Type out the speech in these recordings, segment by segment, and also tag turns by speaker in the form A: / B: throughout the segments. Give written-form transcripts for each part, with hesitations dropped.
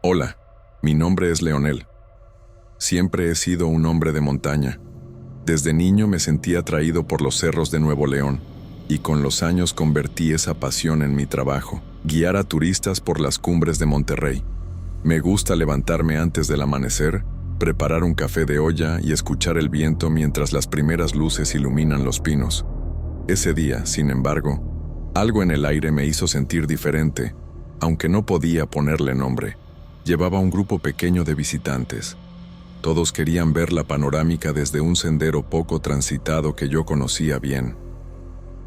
A: Hola, mi nombre es Leonel. Siempre he sido un hombre de montaña. Desde niño me sentí atraído por los cerros de Nuevo León, y con los años convertí esa pasión en mi trabajo, guiar a turistas por las cumbres de Monterrey. Me gusta levantarme antes del amanecer, preparar un café de olla y escuchar el viento mientras las primeras luces iluminan los pinos. Ese día, sin embargo, algo en el aire me hizo sentir diferente, aunque no podía ponerle nombre. Llevaba un grupo pequeño de visitantes. Todos querían ver la panorámica desde un sendero poco transitado que yo conocía bien.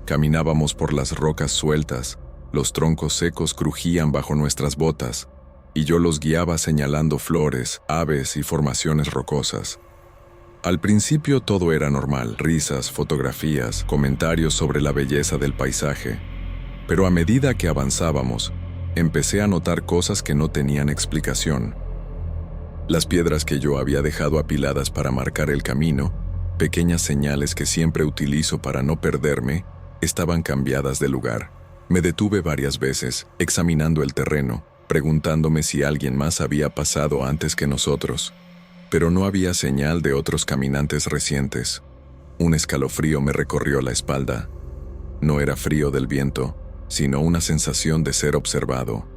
A: Caminábamos por las rocas sueltas, los troncos secos crujían bajo nuestras botas, y yo los guiaba señalando flores, aves y formaciones rocosas. Al principio todo era normal, risas, fotografías, comentarios sobre la belleza del paisaje, pero a medida que avanzábamos, empecé a notar cosas que no tenían explicación. Las piedras que yo había dejado apiladas para marcar el camino, pequeñas señales que siempre utilizo para no perderme, estaban cambiadas de lugar. Me detuve varias veces, examinando el terreno, preguntándome si alguien más había pasado antes que nosotros. Pero no había señal de otros caminantes recientes. Un escalofrío me recorrió la espalda. No era frío del viento, sino una sensación de ser observado.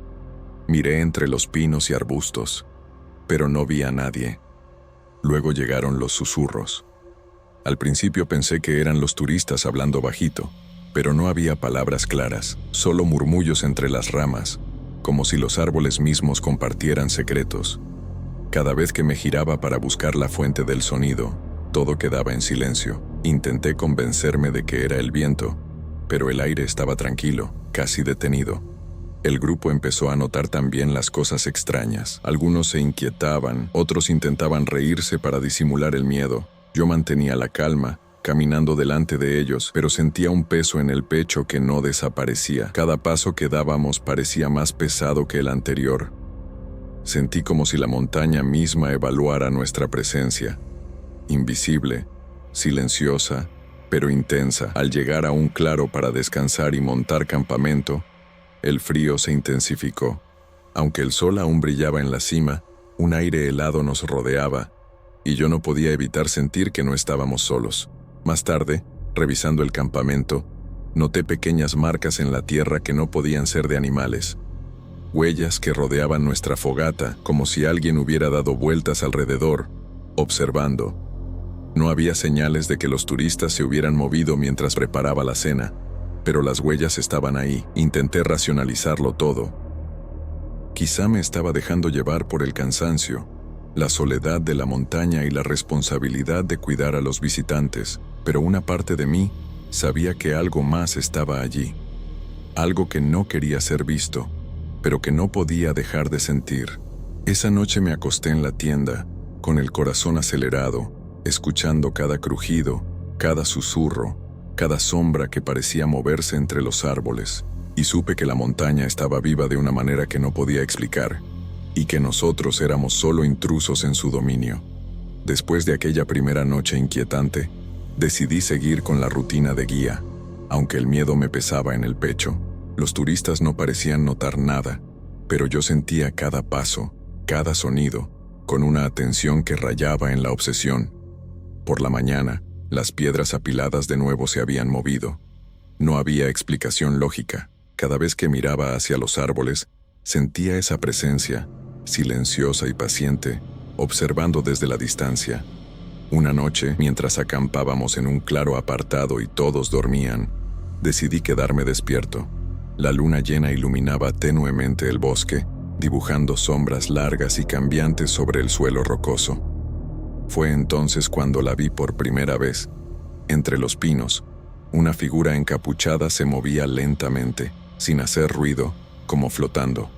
A: Miré entre los pinos y arbustos, pero no vi a nadie. Luego llegaron los susurros. Al principio pensé que eran los turistas hablando bajito, pero no había palabras claras, solo murmullos entre las ramas, como si los árboles mismos compartieran secretos. Cada vez que me giraba para buscar la fuente del sonido, todo quedaba en silencio. Intenté convencerme de que era el viento, pero el aire estaba tranquilo, casi detenido. El grupo empezó a notar también las cosas extrañas. Algunos se inquietaban, otros intentaban reírse para disimular el miedo. Yo mantenía la calma, caminando delante de ellos, pero sentía un peso en el pecho que no desaparecía. Cada paso que dábamos parecía más pesado que el anterior. Sentí como si la montaña misma evaluara nuestra presencia. Invisible, silenciosa, pero intensa. Al llegar a un claro para descansar y montar campamento, el frío se intensificó. Aunque el sol aún brillaba en la cima, un aire helado nos rodeaba, y yo no podía evitar sentir que no estábamos solos. Más tarde, revisando el campamento, noté pequeñas marcas en la tierra que no podían ser de animales. Huellas que rodeaban nuestra fogata, como si alguien hubiera dado vueltas alrededor, observando. No había señales de que los turistas se hubieran movido mientras preparaba la cena, pero las huellas estaban ahí. Intenté racionalizarlo todo. Quizá me estaba dejando llevar por el cansancio, la soledad de la montaña y la responsabilidad de cuidar a los visitantes, pero una parte de mí sabía que algo más estaba allí. Algo que no quería ser visto, pero que no podía dejar de sentir. Esa noche me acosté en la tienda, con el corazón acelerado, escuchando cada crujido, cada susurro, cada sombra que parecía moverse entre los árboles, y supe que la montaña estaba viva de una manera que no podía explicar, y que nosotros éramos solo intrusos en su dominio. Después de aquella primera noche inquietante, decidí seguir con la rutina de guía, aunque el miedo me pesaba en el pecho. Los turistas no parecían notar nada, pero yo sentía cada paso, cada sonido, con una atención que rayaba en la obsesión. Por la mañana, las piedras apiladas de nuevo se habían movido. No había explicación lógica. Cada vez que miraba hacia los árboles, sentía esa presencia, silenciosa y paciente, observando desde la distancia. Una noche, mientras acampábamos en un claro apartado y todos dormían, decidí quedarme despierto. La luna llena iluminaba tenuemente el bosque, dibujando sombras largas y cambiantes sobre el suelo rocoso. Fue entonces cuando la vi por primera vez. Entre los pinos, una figura encapuchada se movía lentamente, sin hacer ruido, como flotando.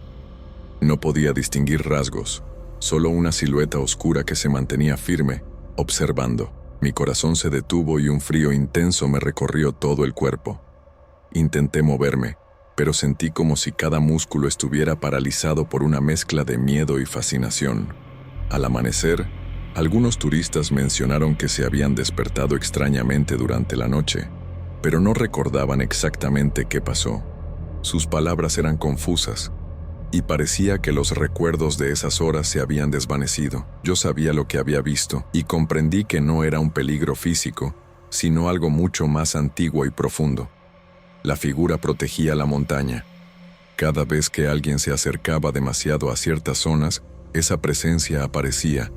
A: No podía distinguir rasgos, solo una silueta oscura que se mantenía firme, observando. Mi corazón se detuvo y un frío intenso me recorrió todo el cuerpo. Intenté moverme, pero sentí como si cada músculo estuviera paralizado por una mezcla de miedo y fascinación. Al amanecer, algunos turistas mencionaron que se habían despertado extrañamente durante la noche, pero no recordaban exactamente qué pasó. Sus palabras eran confusas, y parecía que los recuerdos de esas horas se habían desvanecido. Yo sabía lo que había visto y comprendí que no era un peligro físico, sino algo mucho más antiguo y profundo. La figura protegía la montaña. Cada vez que alguien se acercaba demasiado a ciertas zonas, esa presencia aparecía,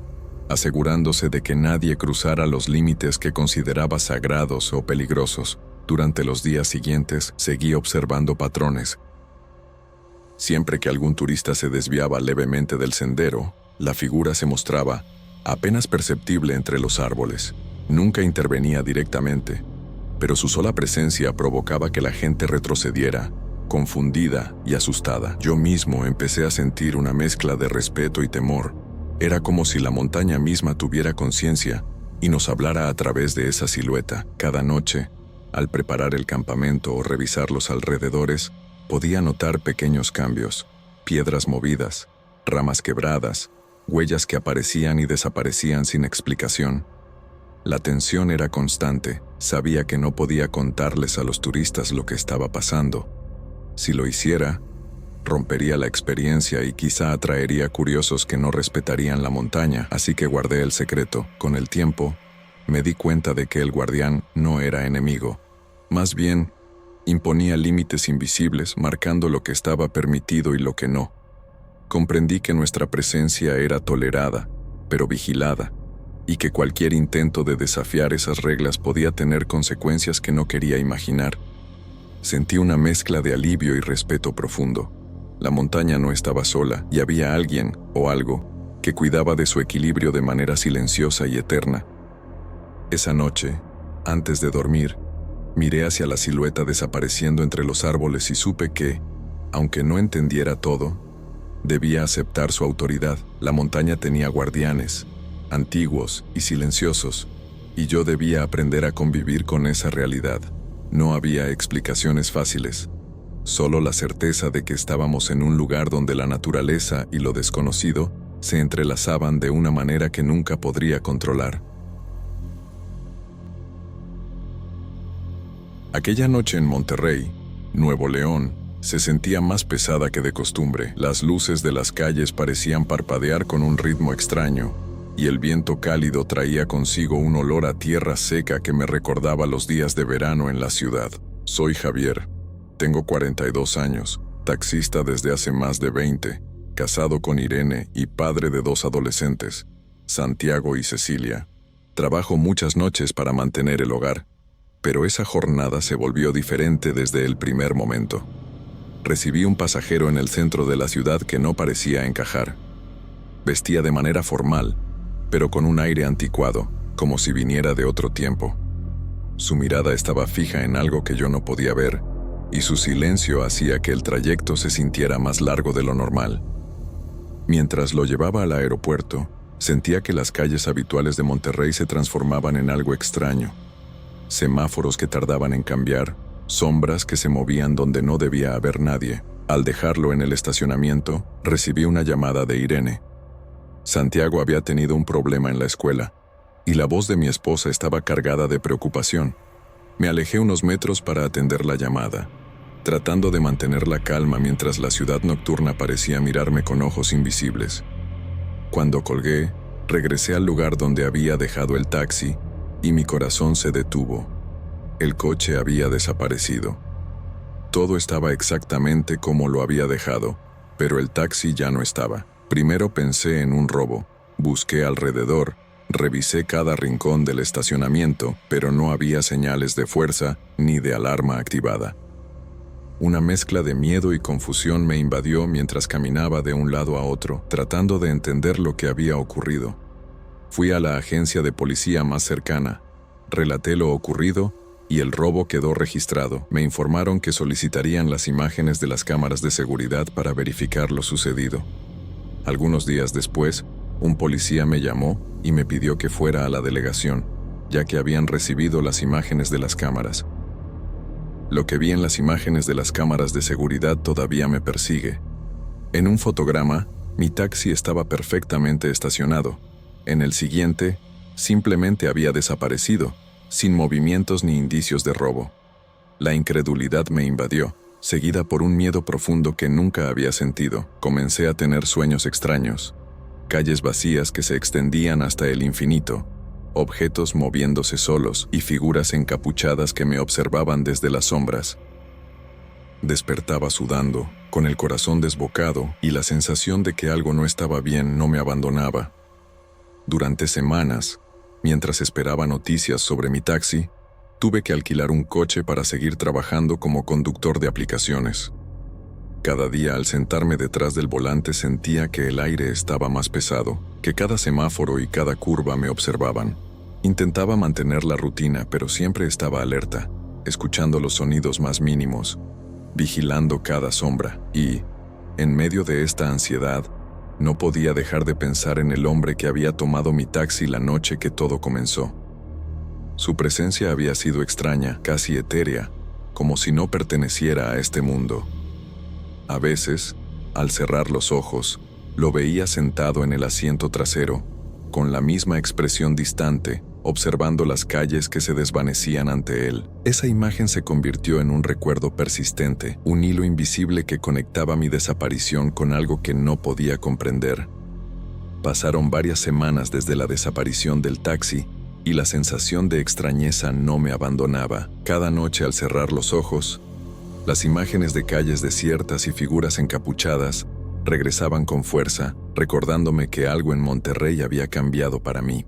A: asegurándose de que nadie cruzara los límites que consideraba sagrados o peligrosos. Durante los días siguientes, seguí observando patrones. Siempre que algún turista se desviaba levemente del sendero, la figura se mostraba apenas perceptible entre los árboles. Nunca intervenía directamente, pero su sola presencia provocaba que la gente retrocediera, confundida y asustada. Yo mismo empecé a sentir una mezcla de respeto y temor. Era como si la montaña misma tuviera conciencia y nos hablara a través de esa silueta. Cada noche, al preparar el campamento o revisar los alrededores, podía notar pequeños cambios, piedras movidas, ramas quebradas, huellas que aparecían y desaparecían sin explicación. La tensión era constante. Sabía que no podía contarles a los turistas lo que estaba pasando. Si lo hiciera, rompería la experiencia y quizá atraería curiosos que no respetarían la montaña, así que guardé el secreto. Con el tiempo, me di cuenta de que el guardián no era enemigo. Más bien, imponía límites invisibles, marcando lo que estaba permitido y lo que no. Comprendí que nuestra presencia era tolerada, pero vigilada, y que cualquier intento de desafiar esas reglas podía tener consecuencias que no quería imaginar. Sentí una mezcla de alivio y respeto profundo. La montaña no estaba sola y había alguien o algo que cuidaba de su equilibrio de manera silenciosa y eterna. Esa noche, antes de dormir, miré hacia la silueta desapareciendo entre los árboles y supe que, aunque no entendiera todo, debía aceptar su autoridad. La montaña tenía guardianes, antiguos y silenciosos, y yo debía aprender a convivir con esa realidad. No había explicaciones fáciles, solo la certeza de que estábamos en un lugar donde la naturaleza y lo desconocido se entrelazaban de una manera que nunca podría controlar. Aquella noche en Monterrey, Nuevo León, se sentía más pesada que de costumbre. Las luces de las calles parecían parpadear con un ritmo extraño, y el viento cálido traía consigo un olor a tierra seca que me recordaba los días de verano en la ciudad. Soy Javier, tengo 42 años, taxista desde hace más de 20, casado con Irene y padre de 2 adolescentes, Santiago y Cecilia. Trabajo muchas noches para mantener el hogar, pero esa jornada se volvió diferente desde el primer momento. Recibí un pasajero en el centro de la ciudad que no parecía encajar. Vestía de manera formal, pero con un aire anticuado, como si viniera de otro tiempo. Su mirada estaba fija en algo que yo no podía ver, y su silencio hacía que el trayecto se sintiera más largo de lo normal. Mientras lo llevaba al aeropuerto, sentía que las calles habituales de Monterrey se transformaban en algo extraño. Semáforos que tardaban en cambiar, sombras que se movían donde no debía haber nadie. Al dejarlo en el estacionamiento, recibí una llamada de Irene. Santiago había tenido un problema en la escuela, y la voz de mi esposa estaba cargada de preocupación. Me alejé unos metros para atender la llamada, tratando de mantener la calma mientras la ciudad nocturna parecía mirarme con ojos invisibles. Cuando colgué, regresé al lugar donde había dejado el taxi, y mi corazón se detuvo. El coche había desaparecido. Todo estaba exactamente como lo había dejado, pero el taxi ya no estaba. Primero pensé en un robo. Busqué alrededor, revisé cada rincón del estacionamiento, pero no había señales de fuerza ni de alarma activada. Una mezcla de miedo y confusión me invadió mientras caminaba de un lado a otro, tratando de entender lo que había ocurrido. Fui a la agencia de policía más cercana, relaté lo ocurrido y el robo quedó registrado. Me informaron que solicitarían las imágenes de las cámaras de seguridad para verificar lo sucedido. Algunos días después, un policía me llamó y me pidió que fuera a la delegación, ya que habían recibido las imágenes de las cámaras. Lo que vi en las imágenes de las cámaras de seguridad todavía me persigue. En un fotograma, mi taxi estaba perfectamente estacionado. En el siguiente, simplemente había desaparecido, sin movimientos ni indicios de robo. La incredulidad me invadió. seguida por un miedo profundo que nunca había sentido. Comencé a tener sueños extraños, calles vacías que se extendían hasta el infinito, objetos moviéndose solos y figuras encapuchadas que me observaban desde las sombras. Despertaba sudando, con el corazón desbocado, y la sensación de que algo no estaba bien no me abandonaba. Durante semanas, mientras esperaba noticias sobre mi taxi, tuve que alquilar un coche para seguir trabajando como conductor de aplicaciones. Cada día al sentarme detrás del volante sentía que el aire estaba más pesado, que cada semáforo y cada curva me observaban. Intentaba mantener la rutina, pero siempre estaba alerta, escuchando los sonidos más mínimos, vigilando cada sombra, y, en medio de esta ansiedad, no podía dejar de pensar en el hombre que había tomado mi taxi la noche que todo comenzó. Su presencia había sido extraña, casi etérea, como si no perteneciera a este mundo. A veces, al cerrar los ojos, lo veía sentado en el asiento trasero, con la misma expresión distante, observando las calles que se desvanecían ante él. Esa imagen se convirtió en un recuerdo persistente, un hilo invisible que conectaba mi desaparición con algo que no podía comprender. Pasaron varias semanas desde la desaparición del taxi, y la sensación de extrañeza no me abandonaba. Cada noche al cerrar los ojos, las imágenes de calles desiertas y figuras encapuchadas regresaban con fuerza, recordándome que algo en Monterrey había cambiado para mí.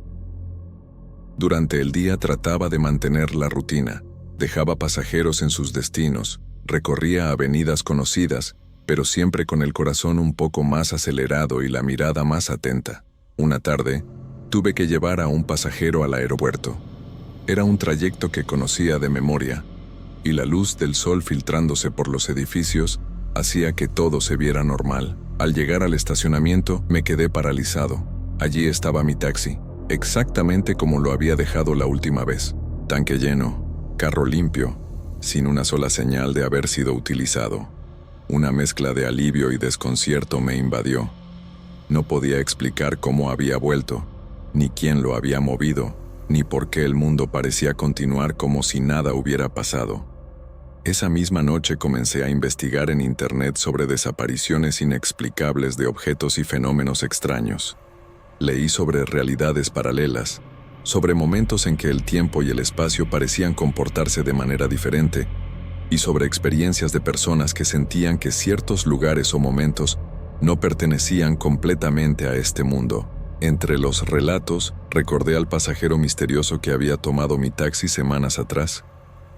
A: Durante el día trataba de mantener la rutina, dejaba pasajeros en sus destinos, recorría avenidas conocidas, pero siempre con el corazón un poco más acelerado y la mirada más atenta. Una tarde, tuve que llevar a un pasajero al aeropuerto. Era un trayecto que conocía de memoria, y la luz del sol filtrándose por los edificios hacía que todo se viera normal. Al llegar al estacionamiento, me quedé paralizado. Allí estaba mi taxi, exactamente como lo había dejado la última vez. Tanque lleno, carro limpio, sin una sola señal de haber sido utilizado. Una mezcla de alivio y desconcierto me invadió. No podía explicar cómo había vuelto, ni quién lo había movido, ni por qué el mundo parecía continuar como si nada hubiera pasado. Esa misma noche comencé a investigar en Internet sobre desapariciones inexplicables de objetos y fenómenos extraños. Leí sobre realidades paralelas, sobre momentos en que el tiempo y el espacio parecían comportarse de manera diferente, y sobre experiencias de personas que sentían que ciertos lugares o momentos no pertenecían completamente a este mundo. Entre los relatos, recordé al pasajero misterioso que había tomado mi taxi semanas atrás.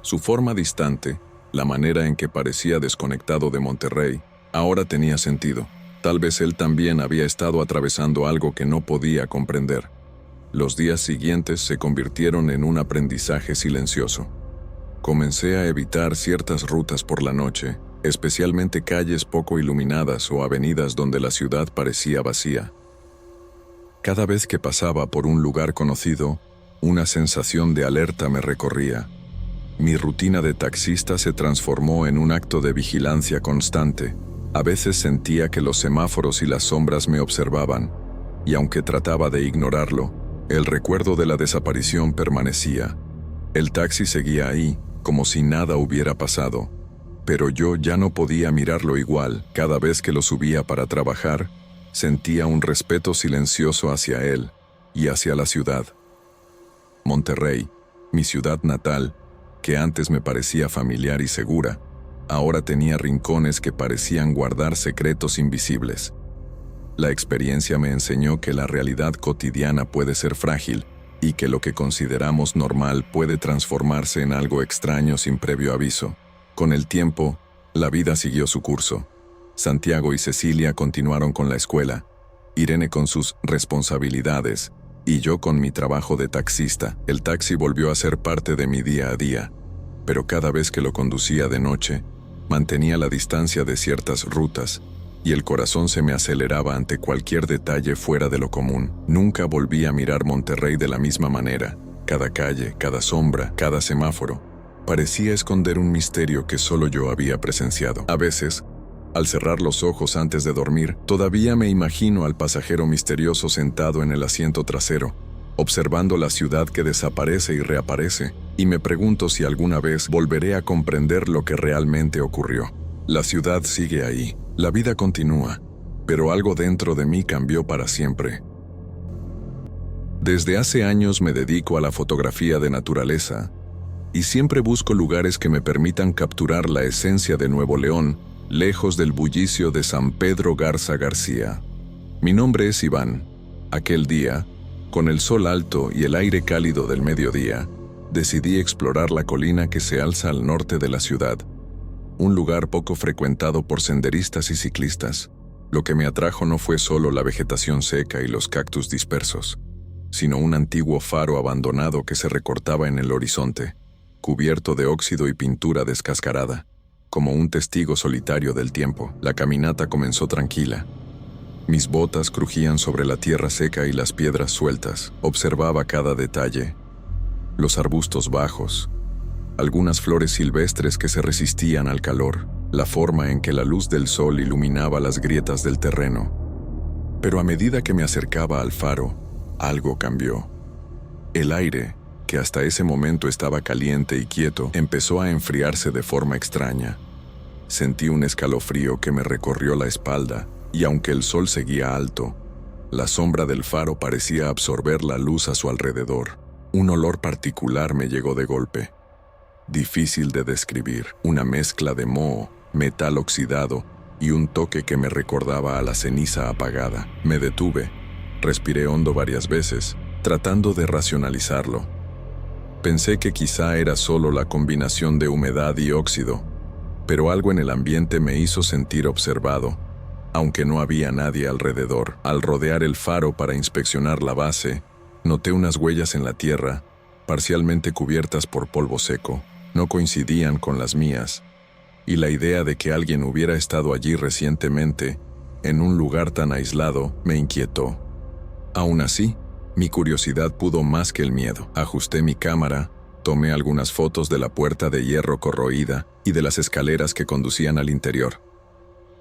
A: Su forma distante, la manera en que parecía desconectado de Monterrey, ahora tenía sentido. Tal vez él también había estado atravesando algo que no podía comprender. Los días siguientes se convirtieron en un aprendizaje silencioso. Comencé a evitar ciertas rutas por la noche, especialmente calles poco iluminadas o avenidas donde la ciudad parecía vacía. Cada vez que pasaba por un lugar conocido, una sensación de alerta me recorría. Mi rutina de taxista se transformó en un acto de vigilancia constante. A veces sentía que los semáforos y las sombras me observaban, y aunque trataba de ignorarlo, el recuerdo de la desaparición permanecía. El taxi seguía ahí, como si nada hubiera pasado, pero yo ya no podía mirarlo igual. Cada vez que lo subía para trabajar, sentía un respeto silencioso hacia él y hacia la ciudad. Monterrey, mi ciudad natal, que antes me parecía familiar y segura, ahora tenía rincones que parecían guardar secretos invisibles. La experiencia me enseñó que la realidad cotidiana puede ser frágil y que lo que consideramos normal puede transformarse en algo extraño sin previo aviso. Con el tiempo, la vida siguió su curso. Santiago y Cecilia continuaron con la escuela, Irene con sus responsabilidades, y yo con mi trabajo de taxista. El taxi volvió a ser parte de mi día a día, pero cada vez que lo conducía de noche, mantenía la distancia de ciertas rutas, y el corazón se me aceleraba ante cualquier detalle fuera de lo común. Nunca volví a mirar Monterrey de la misma manera. Cada calle, cada sombra, cada semáforo, parecía esconder un misterio que solo yo había presenciado. A veces, al cerrar los ojos antes de dormir, todavía me imagino al pasajero misterioso sentado en el asiento trasero, observando la ciudad que desaparece y reaparece, y me pregunto si alguna vez volveré a comprender lo que realmente ocurrió. La ciudad sigue ahí, la vida continúa, pero algo dentro de mí cambió para siempre. Desde hace años me dedico a la fotografía de naturaleza y siempre busco lugares que me permitan capturar la esencia de Nuevo León, lejos del bullicio de San Pedro Garza García. Mi nombre es Iván. Aquel día, con el sol alto y el aire cálido del mediodía, decidí explorar la colina que se alza al norte de la ciudad, un lugar poco frecuentado por senderistas y ciclistas. Lo que me atrajo no fue solo la vegetación seca y los cactus dispersos, sino un antiguo faro abandonado que se recortaba en el horizonte, cubierto de óxido y pintura descascarada, como un testigo solitario del tiempo. La caminata comenzó tranquila. Mis botas crujían sobre la tierra seca y las piedras sueltas. Observaba cada detalle: los arbustos bajos, algunas flores silvestres que se resistían al calor, la forma en que la luz del sol iluminaba las grietas del terreno. Pero a medida que me acercaba al faro, algo cambió. El aire, que hasta ese momento estaba caliente y quieto, empezó a enfriarse de forma extraña. Sentí un escalofrío que me recorrió la espalda, y aunque el sol seguía alto, la sombra del faro parecía absorber la luz a su alrededor. Un olor particular me llegó de golpe, difícil de describir, una mezcla de moho, metal oxidado y un toque que me recordaba a la ceniza apagada. Me detuve, respiré hondo varias veces, tratando de racionalizarlo. Pensé que quizá era solo la combinación de humedad y óxido, pero algo en el ambiente me hizo sentir observado, aunque no había nadie alrededor. Al rodear el faro para inspeccionar la base, noté unas huellas en la tierra, parcialmente cubiertas por polvo seco. No coincidían con las mías, y la idea de que alguien hubiera estado allí recientemente, en un lugar tan aislado, me inquietó. Aún así, mi curiosidad pudo más que el miedo. Ajusté mi cámara, tomé algunas fotos de la puerta de hierro corroída y de las escaleras que conducían al interior.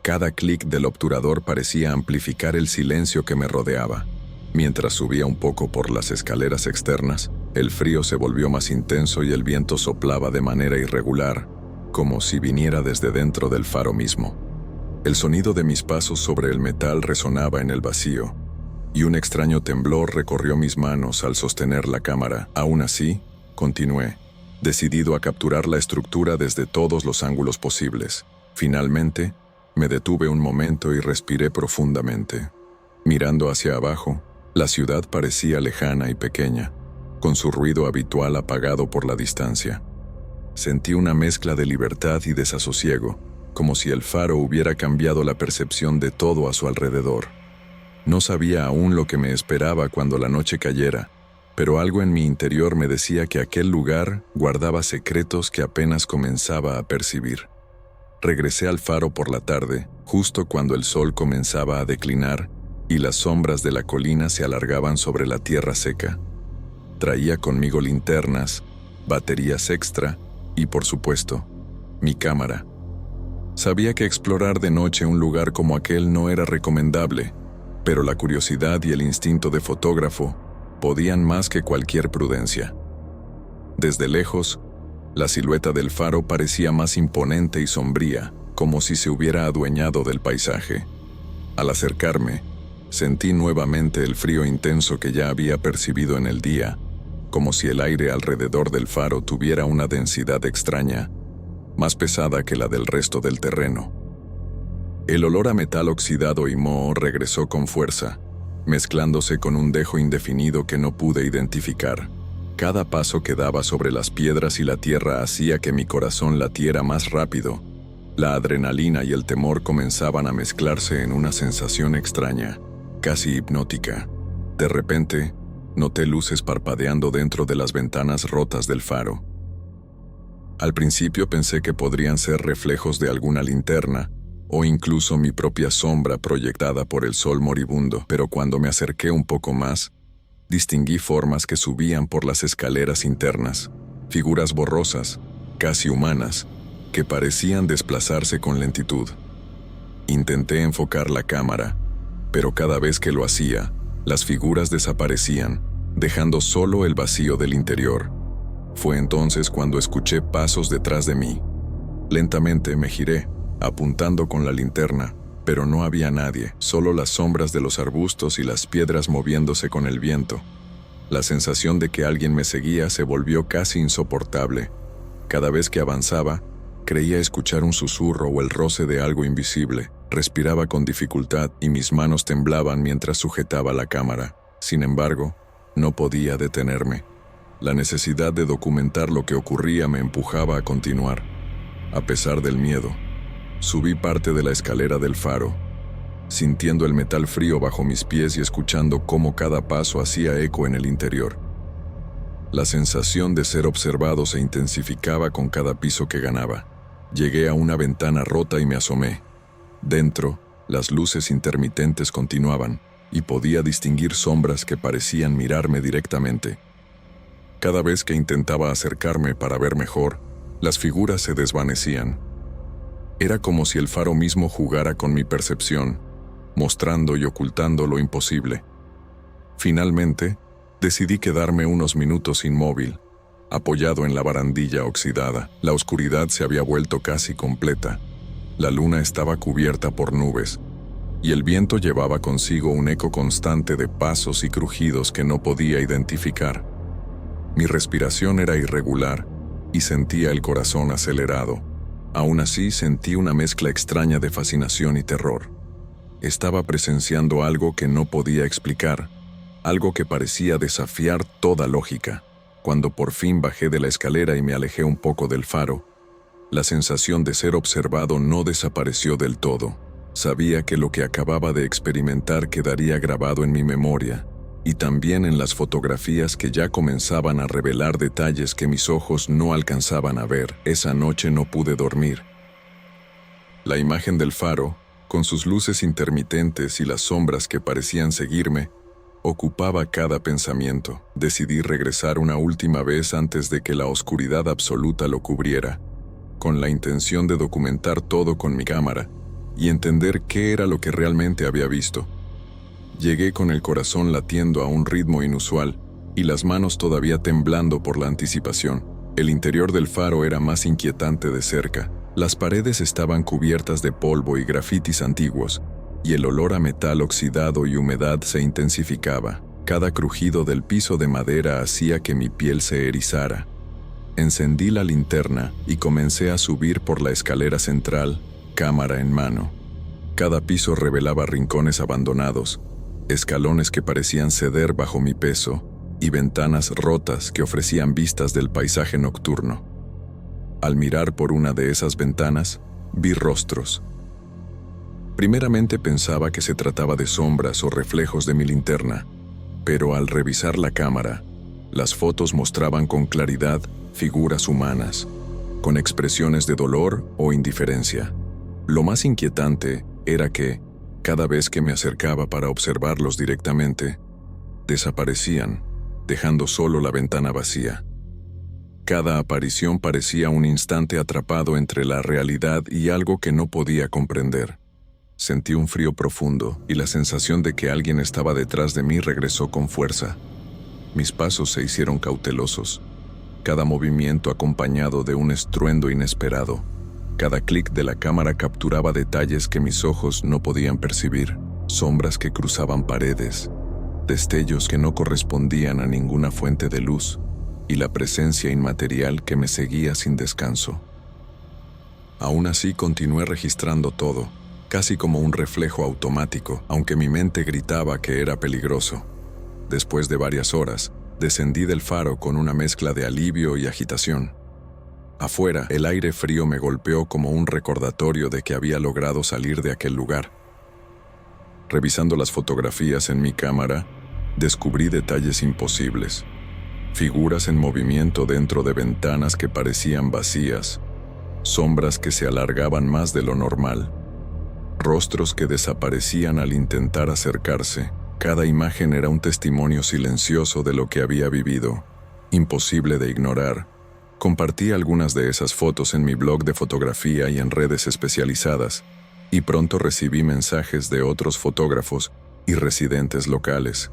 A: Cada clic del obturador parecía amplificar el silencio que me rodeaba. Mientras subía un poco por las escaleras externas, el frío se volvió más intenso y el viento soplaba de manera irregular, como si viniera desde dentro del faro mismo. El sonido de mis pasos sobre el metal resonaba en el vacío, y un extraño temblor recorrió mis manos al sostener la cámara. Aún así, continué, decidido a capturar la estructura desde todos los ángulos posibles. Finalmente, me detuve un momento y respiré profundamente. Mirando hacia abajo, la ciudad parecía lejana y pequeña, con su ruido habitual apagado por la distancia. Sentí una mezcla de libertad y desasosiego, como si el faro hubiera cambiado la percepción de todo a su alrededor. No sabía aún lo que me esperaba cuando la noche cayera, pero algo en mi interior me decía que aquel lugar guardaba secretos que apenas comenzaba a percibir. Regresé al faro por la tarde, justo cuando el sol comenzaba a declinar y las sombras de la colina se alargaban sobre la tierra seca. Traía conmigo linternas, baterías extra y, por supuesto, mi cámara. Sabía que explorar de noche un lugar como aquel no era recomendable, pero la curiosidad y el instinto de fotógrafo podían más que cualquier prudencia. Desde lejos, la silueta del faro parecía más imponente y sombría, como si se hubiera adueñado del paisaje. Al acercarme, sentí nuevamente el frío intenso que ya había percibido en el día, como si el aire alrededor del faro tuviera una densidad extraña, más pesada que la del resto del terreno. El olor a metal oxidado y moho regresó con fuerza, mezclándose con un dejo indefinido que no pude identificar. Cada paso que daba sobre las piedras y la tierra hacía que mi corazón latiera más rápido. La adrenalina y el temor comenzaban a mezclarse en una sensación extraña, casi hipnótica. De repente, noté luces parpadeando dentro de las ventanas rotas del faro. Al principio pensé que podrían ser reflejos de alguna linterna, o incluso mi propia sombra proyectada por el sol moribundo, pero cuando me acerqué un poco más, distinguí formas que subían por las escaleras internas, figuras borrosas, casi humanas, que parecían desplazarse con lentitud. Intenté enfocar la cámara, pero cada vez que lo hacía, las figuras desaparecían, dejando solo el vacío del interior. Fue entonces cuando escuché pasos detrás de mí. Lentamente me giré, apuntando con la linterna, pero no había nadie, solo las sombras de los arbustos y las piedras moviéndose con el viento. La sensación de que alguien me seguía se volvió casi insoportable. Cada vez que avanzaba, creía escuchar un susurro o el roce de algo invisible. Respiraba con dificultad y mis manos temblaban mientras sujetaba la cámara. Sin embargo, no podía detenerme. La necesidad de documentar lo que ocurría me empujaba a continuar. A pesar del miedo, subí parte de la escalera del faro, sintiendo el metal frío bajo mis pies y escuchando cómo cada paso hacía eco en el interior. La sensación de ser observado se intensificaba con cada piso que ganaba. Llegué a una ventana rota y me asomé. Dentro, las luces intermitentes continuaban, y podía distinguir sombras que parecían mirarme directamente. Cada vez que intentaba acercarme para ver mejor, las figuras se desvanecían. Era como si el faro mismo jugara con mi percepción, mostrando y ocultando lo imposible. Finalmente, decidí quedarme unos minutos inmóvil, apoyado en la barandilla oxidada. La oscuridad se había vuelto casi completa. La luna estaba cubierta por nubes, y el viento llevaba consigo un eco constante de pasos y crujidos que no podía identificar. Mi respiración era irregular, y sentía el corazón acelerado. Aún así, sentí una mezcla extraña de fascinación y terror. Estaba presenciando algo que no podía explicar, algo que parecía desafiar toda lógica. Cuando por fin bajé de la escalera y me alejé un poco del faro, la sensación de ser observado no desapareció del todo. Sabía que lo que acababa de experimentar quedaría grabado en mi memoria, y también en las fotografías que ya comenzaban a revelar detalles que mis ojos no alcanzaban a ver. Esa noche no pude dormir. La imagen del faro, con sus luces intermitentes y las sombras que parecían seguirme, ocupaba cada pensamiento. Decidí regresar una última vez antes de que la oscuridad absoluta lo cubriera, con la intención de documentar todo con mi cámara y entender qué era lo que realmente había visto. Llegué con el corazón latiendo a un ritmo inusual y las manos todavía temblando por la anticipación. El interior del faro era más inquietante de cerca. Las paredes estaban cubiertas de polvo y grafitis antiguos, y el olor a metal oxidado y humedad se intensificaba. Cada crujido del piso de madera hacía que mi piel se erizara. Encendí la linterna y comencé a subir por la escalera central, cámara en mano. Cada piso revelaba rincones abandonados, escalones que parecían ceder bajo mi peso y ventanas rotas que ofrecían vistas del paisaje nocturno. Al mirar por una de esas ventanas, vi rostros. Primeramente pensaba que se trataba de sombras o reflejos de mi linterna, pero al revisar la cámara, las fotos mostraban con claridad figuras humanas, con expresiones de dolor o indiferencia. Lo más inquietante era que, cada vez que me acercaba para observarlos directamente, desaparecían, dejando solo la ventana vacía. Cada aparición parecía un instante atrapado entre la realidad y algo que no podía comprender. Sentí un frío profundo y la sensación de que alguien estaba detrás de mí regresó con fuerza. Mis pasos se hicieron cautelosos, cada movimiento acompañado de un estruendo inesperado. Cada clic de la cámara capturaba detalles que mis ojos no podían percibir, sombras que cruzaban paredes, destellos que no correspondían a ninguna fuente de luz, y la presencia inmaterial que me seguía sin descanso. Aún así continué registrando todo, casi como un reflejo automático, aunque mi mente gritaba que era peligroso. Después de varias horas, descendí del faro con una mezcla de alivio y agitación. Afuera, el aire frío me golpeó como un recordatorio de que había logrado salir de aquel lugar. Revisando las fotografías en mi cámara, descubrí detalles imposibles. Figuras en movimiento dentro de ventanas que parecían vacías, sombras que se alargaban más de lo normal, rostros que desaparecían al intentar acercarse. Cada imagen era un testimonio silencioso de lo que había vivido, imposible de ignorar. Compartí algunas de esas fotos en mi blog de fotografía y en redes especializadas, y pronto recibí mensajes de otros fotógrafos y residentes locales.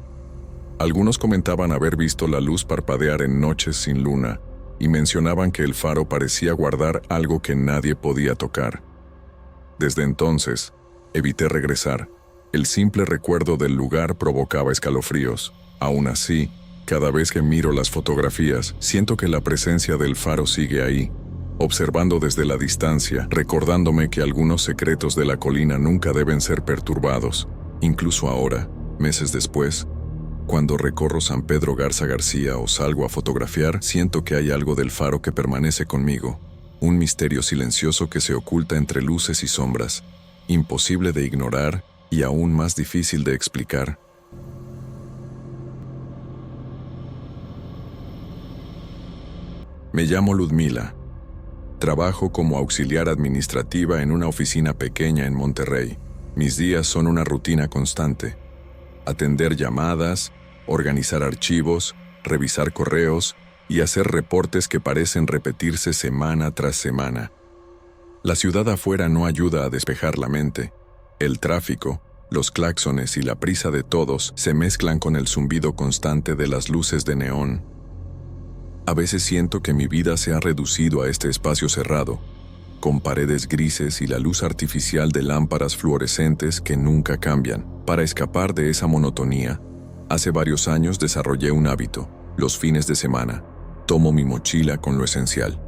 A: Algunos comentaban haber visto la luz parpadear en noches sin luna y mencionaban que el faro parecía guardar algo que nadie podía tocar. Desde entonces, evité regresar. El simple recuerdo del lugar provocaba escalofríos. Aún así, cada vez que miro las fotografías, siento que la presencia del faro sigue ahí, observando desde la distancia, recordándome que algunos secretos de la colina nunca deben ser perturbados. Incluso ahora, meses después, cuando recorro San Pedro Garza García o salgo a fotografiar, siento que hay algo del faro que permanece conmigo, un misterio silencioso que se oculta entre luces y sombras, imposible de ignorar y aún más difícil de explicar. Me llamo Ludmila. Trabajo como auxiliar administrativa en una oficina pequeña en Monterrey. Mis días son una rutina constante. Atender llamadas, organizar archivos, revisar correos y hacer reportes que parecen repetirse semana tras semana. La ciudad afuera no ayuda a despejar la mente. El tráfico, los claxones y la prisa de todos se mezclan con el zumbido constante de las luces de neón. A veces siento que mi vida se ha reducido a este espacio cerrado, con paredes grises y la luz artificial de lámparas fluorescentes que nunca cambian. Para escapar de esa monotonía, hace varios años desarrollé un hábito. Los fines de semana, tomo mi mochila con lo esencial,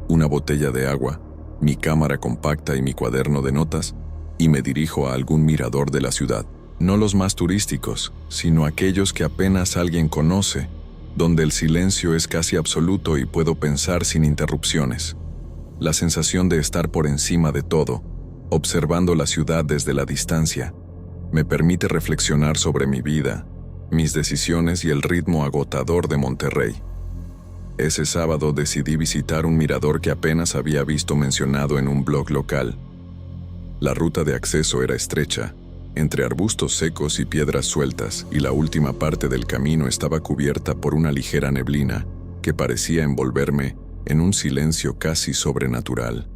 A: una botella de agua, mi cámara compacta y mi cuaderno de notas, y me dirijo a algún mirador de la ciudad. No los más turísticos, sino aquellos que apenas alguien conoce, donde el silencio es casi absoluto y puedo pensar sin interrupciones. La sensación de estar por encima de todo, observando la ciudad desde la distancia, me permite reflexionar sobre mi vida, mis decisiones y el ritmo agotador de Monterrey. Ese sábado decidí visitar un mirador que apenas había visto mencionado en un blog local. La ruta de acceso era estrecha, entre arbustos secos y piedras sueltas, y la última parte del camino estaba cubierta por una ligera neblina que parecía envolverme en un silencio casi sobrenatural.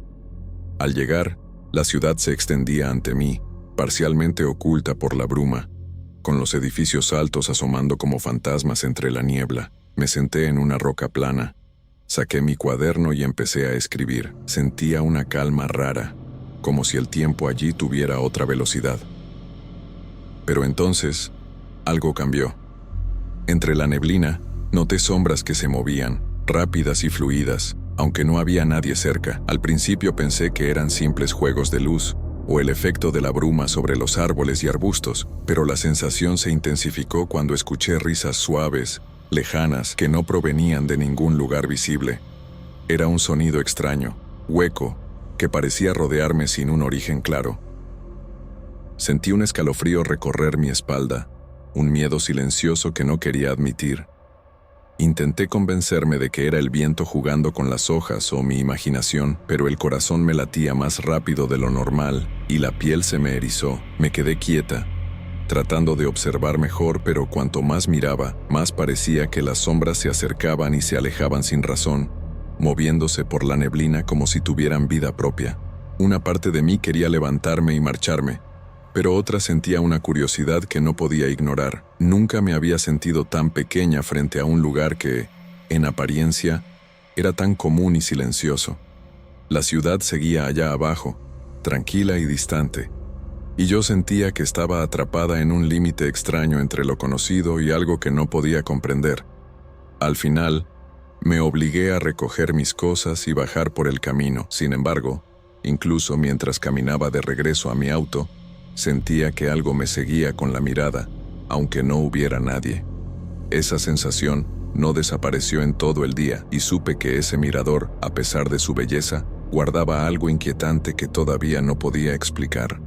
A: Al llegar, la ciudad se extendía ante mí, parcialmente oculta por la bruma, con los edificios altos asomando como fantasmas entre la niebla. Me senté en una roca plana, saqué mi cuaderno y empecé a escribir. Sentía una calma rara, como si el tiempo allí tuviera otra velocidad. Pero entonces, algo cambió. Entre la neblina, noté sombras que se movían, rápidas y fluidas, aunque no había nadie cerca. Al principio pensé que eran simples juegos de luz, o el efecto de la bruma sobre los árboles y arbustos, pero la sensación se intensificó cuando escuché risas suaves, lejanas, que no provenían de ningún lugar visible. Era un sonido extraño, hueco, que parecía rodearme sin un origen claro. Sentí un escalofrío recorrer mi espalda, un miedo silencioso que no quería admitir. Intenté convencerme de que era el viento jugando con las hojas o mi imaginación, pero el corazón me latía más rápido de lo normal y la piel se me erizó. Me quedé quieta, tratando de observar mejor, pero cuanto más miraba, más parecía que las sombras se acercaban y se alejaban sin razón, moviéndose por la neblina como si tuvieran vida propia. Una parte de mí quería levantarme y marcharme, pero otra sentía una curiosidad que no podía ignorar. Nunca me había sentido tan pequeña frente a un lugar que, en apariencia, era tan común y silencioso. La ciudad seguía allá abajo, tranquila y distante, y yo sentía que estaba atrapada en un límite extraño entre lo conocido y algo que no podía comprender. Al final, me obligué a recoger mis cosas y bajar por el camino. Sin embargo, incluso mientras caminaba de regreso a mi auto, sentía que algo me seguía con la mirada, aunque no hubiera nadie. Esa sensación no desapareció en todo el día y supe que ese mirador, a pesar de su belleza, guardaba algo inquietante que todavía no podía explicar.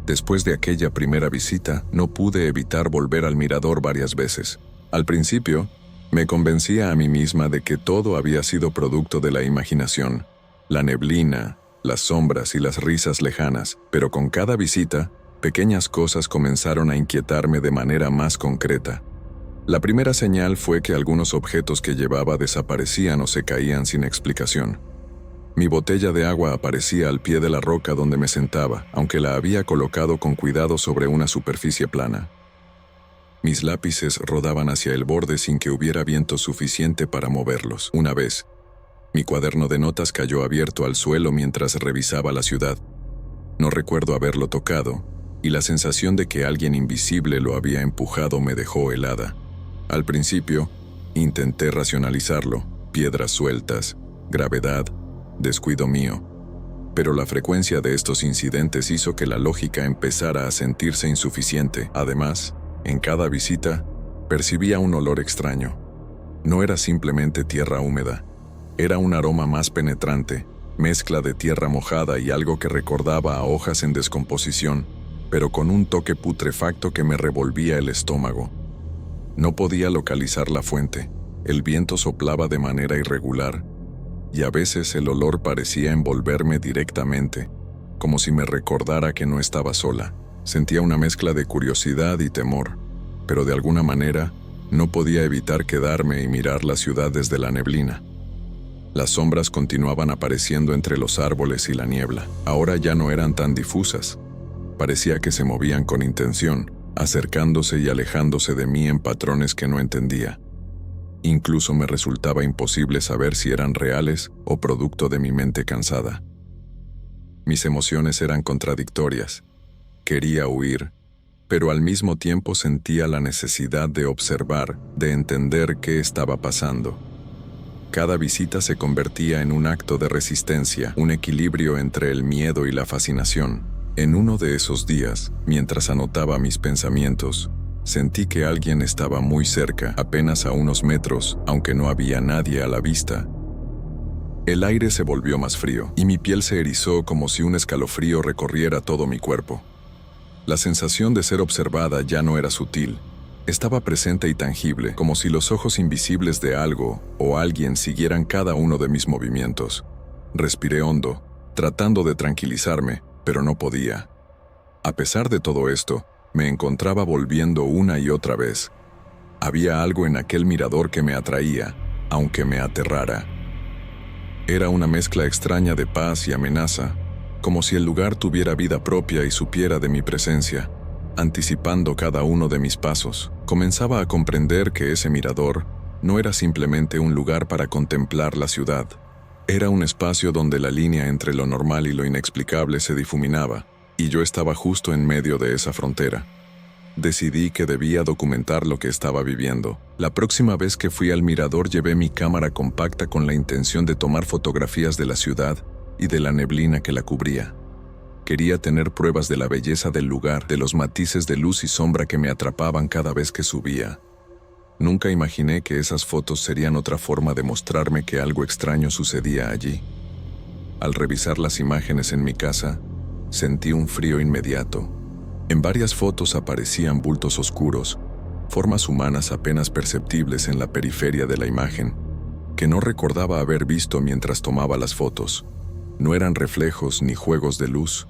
A: Después de aquella primera visita, no pude evitar volver al mirador varias veces. Al principio, me convencía a mí misma de que todo había sido producto de la imaginación, la neblina, las sombras y las risas lejanas, pero con cada visita, pequeñas cosas comenzaron a inquietarme de manera más concreta. La primera señal fue que algunos objetos que llevaba desaparecían o se caían sin explicación. Mi botella de agua aparecía al pie de la roca donde me sentaba, aunque la había colocado con cuidado sobre una superficie plana. Mis lápices rodaban hacia el borde sin que hubiera viento suficiente para moverlos. Una vez, mi cuaderno de notas cayó abierto al suelo mientras revisaba la ciudad. No recuerdo haberlo tocado, y la sensación de que alguien invisible lo había empujado me dejó helada. Al principio, intenté racionalizarlo: piedras sueltas, gravedad, descuido mío. Pero la frecuencia de estos incidentes hizo que la lógica empezara a sentirse insuficiente. Además, en cada visita, percibía un olor extraño. No era simplemente tierra húmeda, era un aroma más penetrante, mezcla de tierra mojada y algo que recordaba a hojas en descomposición, pero con un toque putrefacto que me revolvía el estómago. No podía localizar la fuente, el viento soplaba de manera irregular, y a veces el olor parecía envolverme directamente, como si me recordara que no estaba sola. Sentía una mezcla de curiosidad y temor, pero de alguna manera no podía evitar quedarme y mirar la ciudad desde la neblina. Las sombras continuaban apareciendo entre los árboles y la niebla. Ahora ya no eran tan difusas. Parecía que se movían con intención, acercándose y alejándose de mí en patrones que no entendía. Incluso me resultaba imposible saber si eran reales o producto de mi mente cansada. Mis emociones eran contradictorias. Quería huir, pero al mismo tiempo sentía la necesidad de observar, de entender qué estaba pasando. Cada visita se convertía en un acto de resistencia, un equilibrio entre el miedo y la fascinación. En uno de esos días, mientras anotaba mis pensamientos, sentí que alguien estaba muy cerca, apenas a unos metros, aunque no había nadie a la vista. El aire se volvió más frío, y mi piel se erizó como si un escalofrío recorriera todo mi cuerpo. La sensación de ser observada ya no era sutil, estaba presente y tangible, como si los ojos invisibles de algo o alguien siguieran cada uno de mis movimientos. Respiré hondo, tratando de tranquilizarme, pero no podía. A pesar de todo esto, me encontraba volviendo una y otra vez. Había algo en aquel mirador que me atraía, aunque me aterrara. Era una mezcla extraña de paz y amenaza, como si el lugar tuviera vida propia y supiera de mi presencia, anticipando cada uno de mis pasos. Comenzaba a comprender que ese mirador no era simplemente un lugar para contemplar la ciudad. Era un espacio donde la línea entre lo normal y lo inexplicable se difuminaba, y yo estaba justo en medio de esa frontera. Decidí que debía documentar lo que estaba viviendo. La próxima vez que fui al mirador llevé mi cámara compacta con la intención de tomar fotografías de la ciudad y de la neblina que la cubría. Quería tener pruebas de la belleza del lugar, de los matices de luz y sombra que me atrapaban cada vez que subía. Nunca imaginé que esas fotos serían otra forma de mostrarme que algo extraño sucedía allí. Al revisar las imágenes en mi casa, sentí un frío inmediato. En varias fotos aparecían bultos oscuros, formas humanas apenas perceptibles en la periferia de la imagen, que no recordaba haber visto mientras tomaba las fotos. No eran reflejos ni juegos de luz.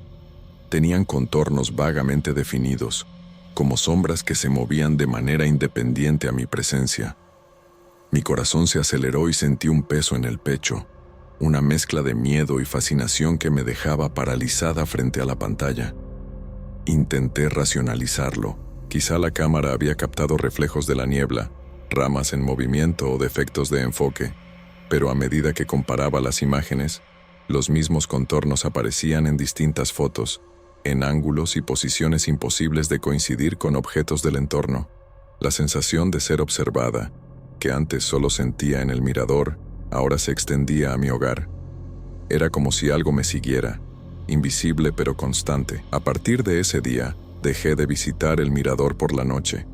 A: Tenían contornos vagamente definidos, como sombras que se movían de manera independiente a mi presencia. Mi corazón se aceleró y sentí un peso en el pecho, una mezcla de miedo y fascinación que me dejaba paralizada frente a la pantalla. Intenté racionalizarlo. Quizá la cámara había captado reflejos de la niebla, ramas en movimiento o defectos de enfoque, pero a medida que comparaba las imágenes, los mismos contornos aparecían en distintas fotos, en ángulos y posiciones imposibles de coincidir con objetos del entorno. La sensación de ser observada, que antes solo sentía en el mirador, ahora se extendía a mi hogar. Era como si algo me siguiera, invisible pero constante. A partir de ese día, dejé de visitar el mirador por la noche.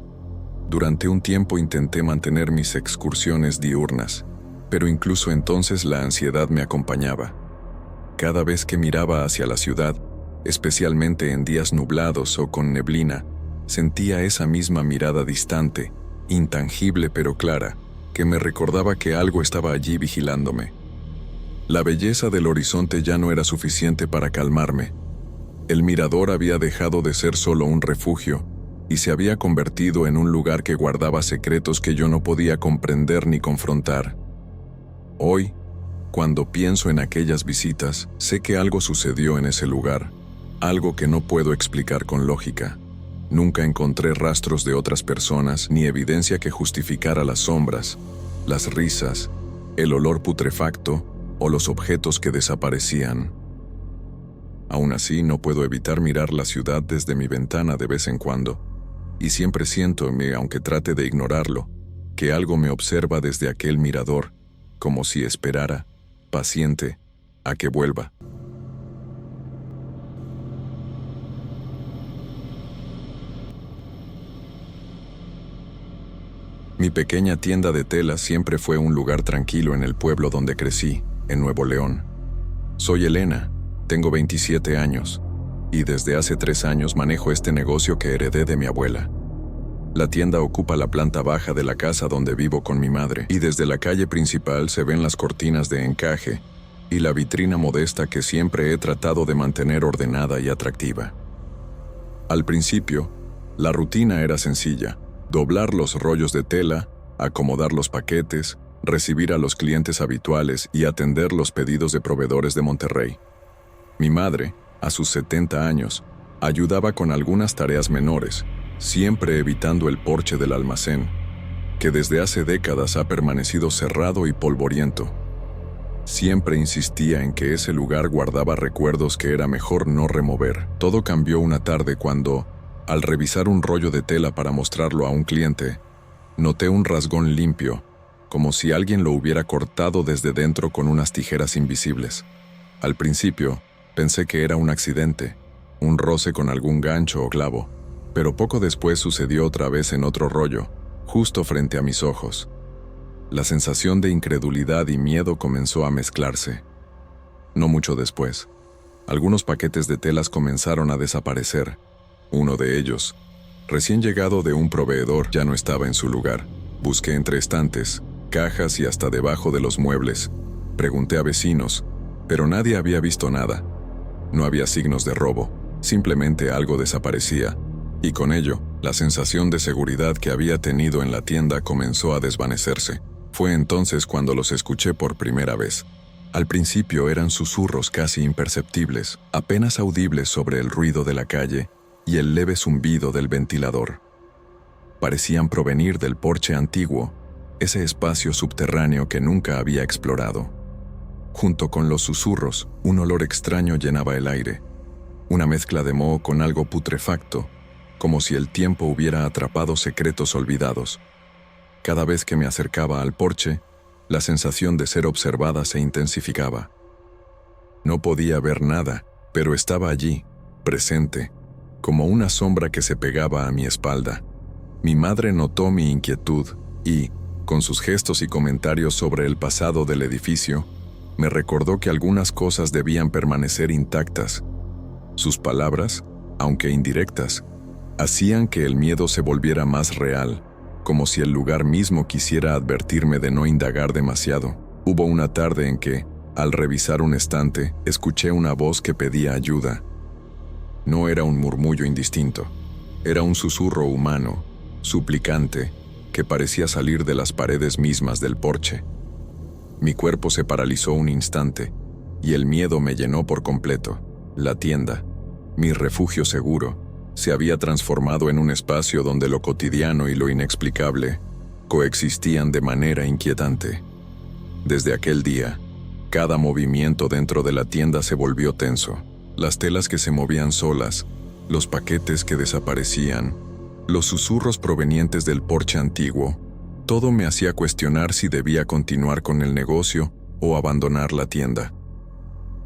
A: Durante un tiempo intenté mantener mis excursiones diurnas, pero incluso entonces la ansiedad me acompañaba. Cada vez que miraba hacia la ciudad, especialmente en días nublados o con neblina, sentía esa misma mirada distante, intangible pero clara, que me recordaba que algo estaba allí vigilándome. La belleza del horizonte ya no era suficiente para calmarme. El mirador había dejado de ser solo un refugio y se había convertido en un lugar que guardaba secretos que yo no podía comprender ni confrontar. Hoy, cuando pienso en aquellas visitas, sé que algo sucedió en ese lugar, algo que no puedo explicar con lógica. Nunca encontré rastros de otras personas ni evidencia que justificara las sombras, las risas, el olor putrefacto o los objetos que desaparecían. Aún así, no puedo evitar mirar la ciudad desde mi ventana de vez en cuando, y siempre siento, aunque trate de ignorarlo, que algo me observa desde aquel mirador, como si esperara, paciente, a que vuelva. Mi pequeña tienda de tela siempre fue un lugar tranquilo en el pueblo donde crecí, en Nuevo León. Soy Elena, tengo 27 años, y desde hace 3 años manejo este negocio que heredé de mi abuela. La tienda ocupa la planta baja de la casa donde vivo con mi madre, y desde la calle principal se ven las cortinas de encaje y la vitrina modesta que siempre he tratado de mantener ordenada y atractiva. Al principio, la rutina era sencilla: doblar los rollos de tela, acomodar los paquetes, recibir a los clientes habituales y atender los pedidos de proveedores de Monterrey. Mi madre, a sus 70 años, ayudaba con algunas tareas menores, siempre evitando el porche del almacén, que desde hace décadas ha permanecido cerrado y polvoriento. Siempre insistía en que ese lugar guardaba recuerdos que era mejor no remover. Todo cambió una tarde cuando, al revisar un rollo de tela para mostrarlo a un cliente, noté un rasgón limpio, como si alguien lo hubiera cortado desde dentro con unas tijeras invisibles. Al principio, pensé que era un accidente, un roce con algún gancho o clavo, pero poco después sucedió otra vez en otro rollo, justo frente a mis ojos. La sensación de incredulidad y miedo comenzó a mezclarse. No mucho después, algunos paquetes de telas comenzaron a desaparecer. Uno de ellos, recién llegado de un proveedor, ya no estaba en su lugar. Busqué entre estantes, cajas y hasta debajo de los muebles. Pregunté a vecinos, pero nadie había visto nada. No había signos de robo, simplemente algo desaparecía, y con ello, la sensación de seguridad que había tenido en la tienda comenzó a desvanecerse. Fue entonces cuando los escuché por primera vez. Al principio eran susurros casi imperceptibles, apenas audibles sobre el ruido de la calle y el leve zumbido del ventilador. Parecían provenir del porche antiguo, ese espacio subterráneo que nunca había explorado. Junto con los susurros, un olor extraño llenaba el aire, una mezcla de moho con algo putrefacto, como si el tiempo hubiera atrapado secretos olvidados. Cada vez que me acercaba al porche, la sensación de ser observada se intensificaba. No podía ver nada, pero estaba allí, presente, como una sombra que se pegaba a mi espalda. Mi madre notó mi inquietud y, con sus gestos y comentarios sobre el pasado del edificio, me recordó que algunas cosas debían permanecer intactas. Sus palabras, aunque indirectas, hacían que el miedo se volviera más real, como si el lugar mismo quisiera advertirme de no indagar demasiado. Hubo una tarde en que, al revisar un estante, escuché una voz que pedía ayuda. No era un murmullo indistinto, era un susurro humano, suplicante, que parecía salir de las paredes mismas del porche. Mi cuerpo se paralizó un instante, y el miedo me llenó por completo. La tienda, mi refugio seguro, se había transformado en un espacio donde lo cotidiano y lo inexplicable coexistían de manera inquietante. Desde aquel día, cada movimiento dentro de la tienda se volvió tenso. Las telas que se movían solas, los paquetes que desaparecían, los susurros provenientes del porche antiguo, todo me hacía cuestionar si debía continuar con el negocio o abandonar la tienda.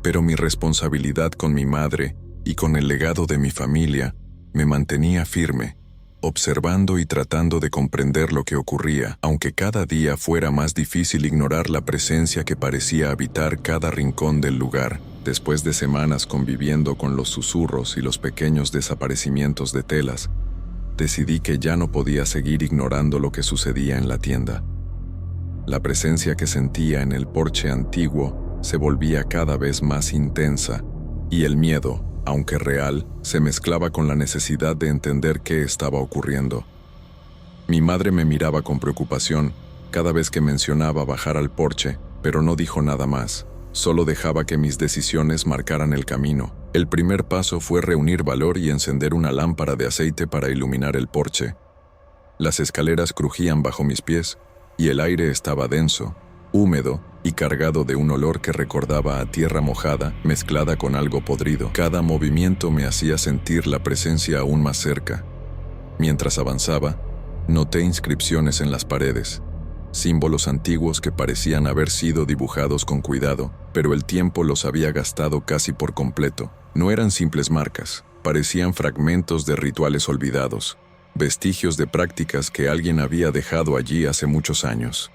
A: Pero mi responsabilidad con mi madre y con el legado de mi familia me mantenía firme, observando y tratando de comprender lo que ocurría, aunque cada día fuera más difícil ignorar la presencia que parecía habitar cada rincón del lugar. Después de semanas conviviendo con los susurros y los pequeños desaparecimientos de telas, decidí que ya no podía seguir ignorando lo que sucedía en la tienda. La presencia que sentía en el porche antiguo se volvía cada vez más intensa, y el miedo, aunque real, se mezclaba con la necesidad de entender qué estaba ocurriendo. Mi madre me miraba con preocupación cada vez que mencionaba bajar al porche, pero no dijo nada más. Solo dejaba que mis decisiones marcaran el camino. El primer paso fue reunir valor y encender una lámpara de aceite para iluminar el porche. Las escaleras crujían bajo mis pies y el aire estaba denso, húmedo y cargado de un olor que recordaba a tierra mojada mezclada con algo podrido. Cada movimiento me hacía sentir la presencia aún más cerca. Mientras avanzaba, noté inscripciones en las paredes, símbolos antiguos que parecían haber sido dibujados con cuidado, pero el tiempo los había gastado casi por completo. No eran simples marcas, parecían fragmentos de rituales olvidados, vestigios de prácticas que alguien había dejado allí hace muchos años.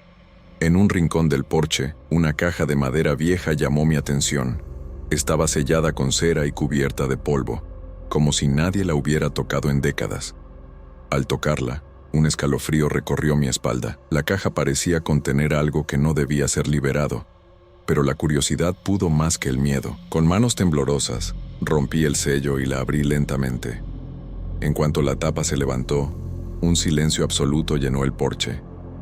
A: En un rincón del porche, una caja de madera vieja llamó mi atención. Estaba sellada con cera y cubierta de polvo, como si nadie la hubiera tocado en décadas. Al tocarla, un escalofrío recorrió mi espalda. La caja parecía contener algo que no debía ser liberado, pero la curiosidad pudo más que el miedo. Con manos temblorosas, rompí el sello y la abrí lentamente. En cuanto la tapa se levantó, un silencio absoluto llenó el porche.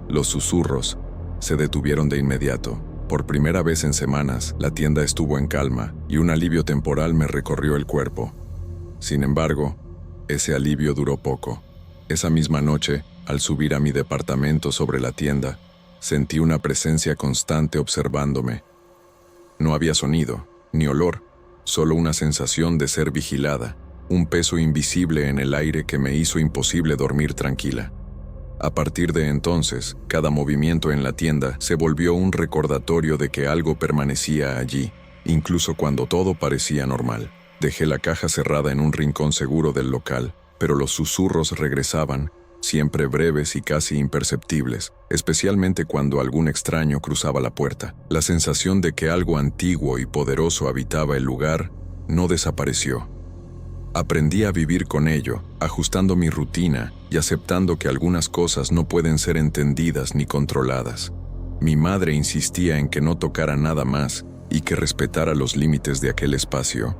A: Los susurros se detuvieron de inmediato. Por primera vez en semanas, la tienda estuvo en calma y un alivio temporal me recorrió el cuerpo. Sin embargo, ese alivio duró poco. Esa misma noche, al subir a mi departamento sobre la tienda, sentí una presencia constante observándome. No había sonido, ni olor, solo una sensación de ser vigilada, un peso invisible en el aire que me hizo imposible dormir tranquila. A partir de entonces, cada movimiento en la tienda se volvió un recordatorio de que algo permanecía allí, incluso cuando todo parecía normal. Dejé la caja cerrada en un rincón seguro del local, pero los susurros regresaban, siempre breves y casi imperceptibles, especialmente cuando algún extraño cruzaba la puerta. La sensación de que algo antiguo y poderoso habitaba el lugar no desapareció. Aprendí a vivir con ello, ajustando mi rutina y aceptando que algunas cosas no pueden ser entendidas ni controladas. Mi madre insistía en que no tocara nada más y que respetara los límites de aquel espacio,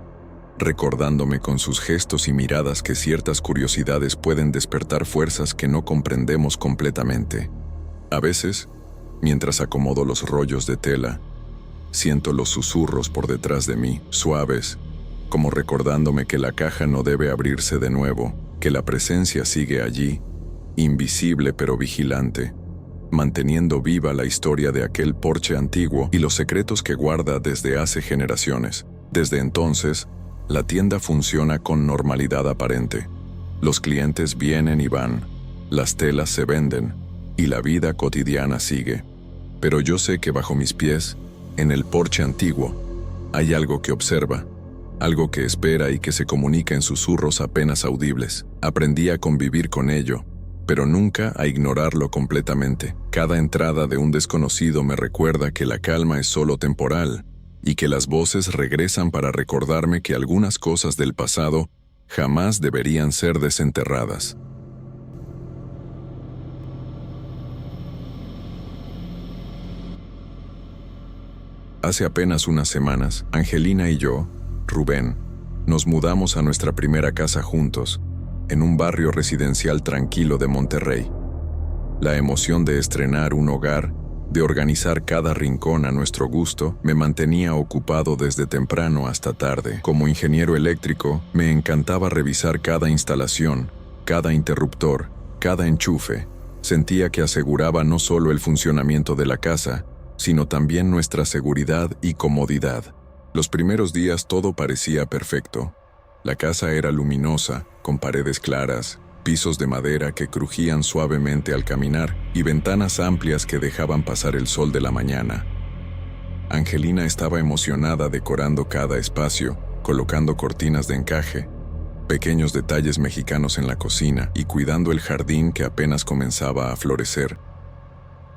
A: recordándome con sus gestos y miradas que ciertas curiosidades pueden despertar fuerzas que no comprendemos completamente. A veces, mientras acomodo los rollos de tela, siento los susurros por detrás de mí, suaves, como recordándome que la caja no debe abrirse de nuevo, que la presencia sigue allí, invisible pero vigilante, manteniendo viva la historia de aquel porche antiguo y los secretos que guarda desde hace generaciones. Desde entonces, la tienda funciona con normalidad aparente. Los clientes vienen y van, las telas se venden, y la vida cotidiana sigue. Pero yo sé que bajo mis pies, en el porche antiguo, hay algo que observa, algo que espera y que se comunica en susurros apenas audibles. Aprendí a convivir con ello, pero nunca a ignorarlo completamente. Cada entrada de un desconocido me recuerda que la calma es solo temporal, y que las voces regresan para recordarme que algunas cosas del pasado jamás deberían ser desenterradas. Hace apenas unas semanas, Angelina y yo, Rubén, nos mudamos a nuestra primera casa juntos, en un barrio residencial tranquilo de Monterrey. La emoción de estrenar un hogar, de organizar cada rincón a nuestro gusto, me mantenía ocupado desde temprano hasta tarde. Como ingeniero eléctrico, me encantaba revisar cada instalación, cada interruptor, cada enchufe. Sentía que aseguraba no solo el funcionamiento de la casa, sino también nuestra seguridad y comodidad. Los primeros días todo parecía perfecto. La casa era luminosa, con paredes claras, pisos de madera que crujían suavemente al caminar y ventanas amplias que dejaban pasar el sol de la mañana. Angelina estaba emocionada decorando cada espacio, colocando cortinas de encaje, pequeños detalles mexicanos en la cocina y cuidando el jardín que apenas comenzaba a florecer.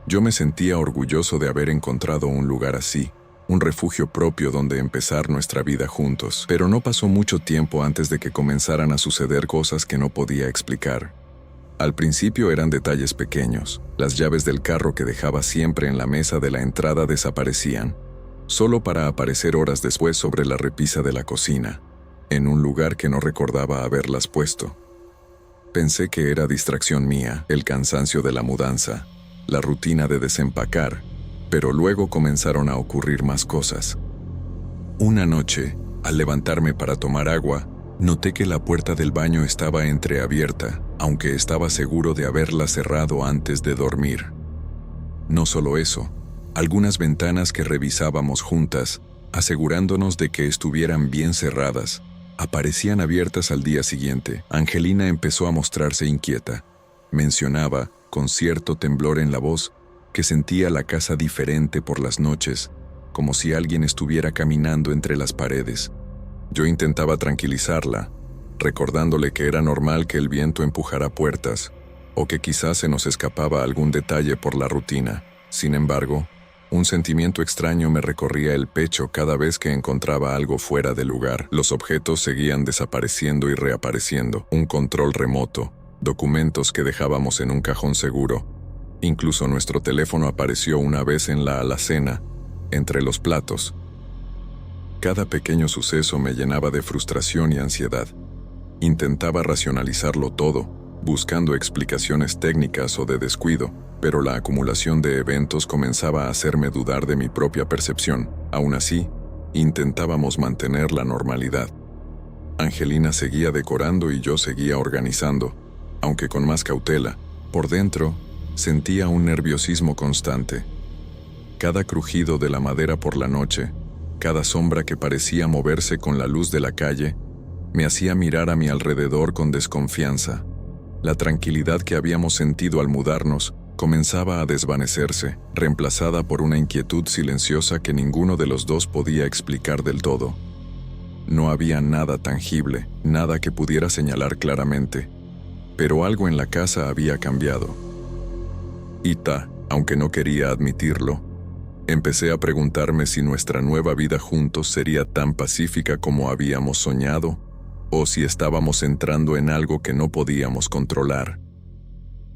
A: Yo me sentía orgulloso de haber encontrado un lugar así, un refugio propio donde empezar nuestra vida juntos. Pero no pasó mucho tiempo antes de que comenzaran a suceder cosas que no podía explicar. Al principio eran detalles pequeños. Las llaves del carro que dejaba siempre en la mesa de la entrada desaparecían, solo para aparecer horas después sobre la repisa de la cocina, en un lugar que no recordaba haberlas puesto. Pensé que era distracción mía, el cansancio de la mudanza, la rutina de desempacar, pero luego comenzaron a ocurrir más cosas. Una noche, al levantarme para tomar agua, noté que la puerta del baño estaba entreabierta, aunque estaba seguro de haberla cerrado antes de dormir. No solo eso, Algunas ventanas que revisábamos juntas, asegurándonos de que estuvieran bien cerradas, aparecían abiertas al día siguiente. Angelina empezó a mostrarse inquieta. Mencionaba, con cierto temblor en la voz, que sentía la casa diferente por las noches, como si alguien estuviera caminando entre las paredes. Yo intentaba tranquilizarla, recordándole que era normal que el viento empujara puertas, o que quizás se nos escapaba algún detalle por la rutina. Sin embargo, un sentimiento extraño me recorría el pecho cada vez que encontraba algo fuera de lugar. Los objetos seguían desapareciendo y reapareciendo. Un control remoto, documentos que dejábamos en un cajón seguro. Incluso nuestro teléfono apareció una vez en la alacena, entre los platos. Cada pequeño suceso me llenaba de frustración y ansiedad. Intentaba racionalizarlo todo, buscando explicaciones técnicas o de descuido, pero la acumulación de eventos comenzaba a hacerme dudar de mi propia percepción. Aún así, intentábamos mantener la normalidad. Angelina seguía decorando y yo seguía organizando, aunque con más cautela. Por dentro, sentía un nerviosismo constante. Cada crujido de la madera por la noche, cada sombra que parecía moverse con la luz de la calle, me hacía mirar a mi alrededor con desconfianza. La tranquilidad que habíamos sentido al mudarnos comenzaba a desvanecerse, reemplazada por una inquietud silenciosa que ninguno de los dos podía explicar del todo. No había nada tangible, nada que pudiera señalar claramente, pero algo en la casa había cambiado. Aunque no quería admitirlo, empecé a preguntarme si nuestra nueva vida juntos sería tan pacífica como habíamos soñado, o si estábamos entrando en algo que no podíamos controlar.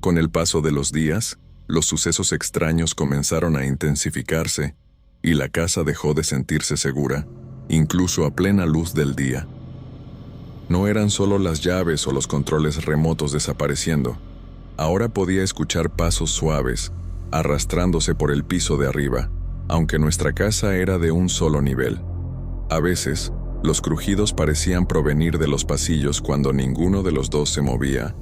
A: Con el paso de los días, los sucesos extraños comenzaron a intensificarse y la casa dejó de sentirse segura, incluso a plena luz del día. No eran solo las llaves o los controles remotos desapareciendo. Ahora podía escuchar pasos suaves, arrastrándose por el piso de arriba, aunque nuestra casa era de un solo nivel. A veces, los crujidos parecían provenir de los pasillos cuando ninguno de los dos se movía,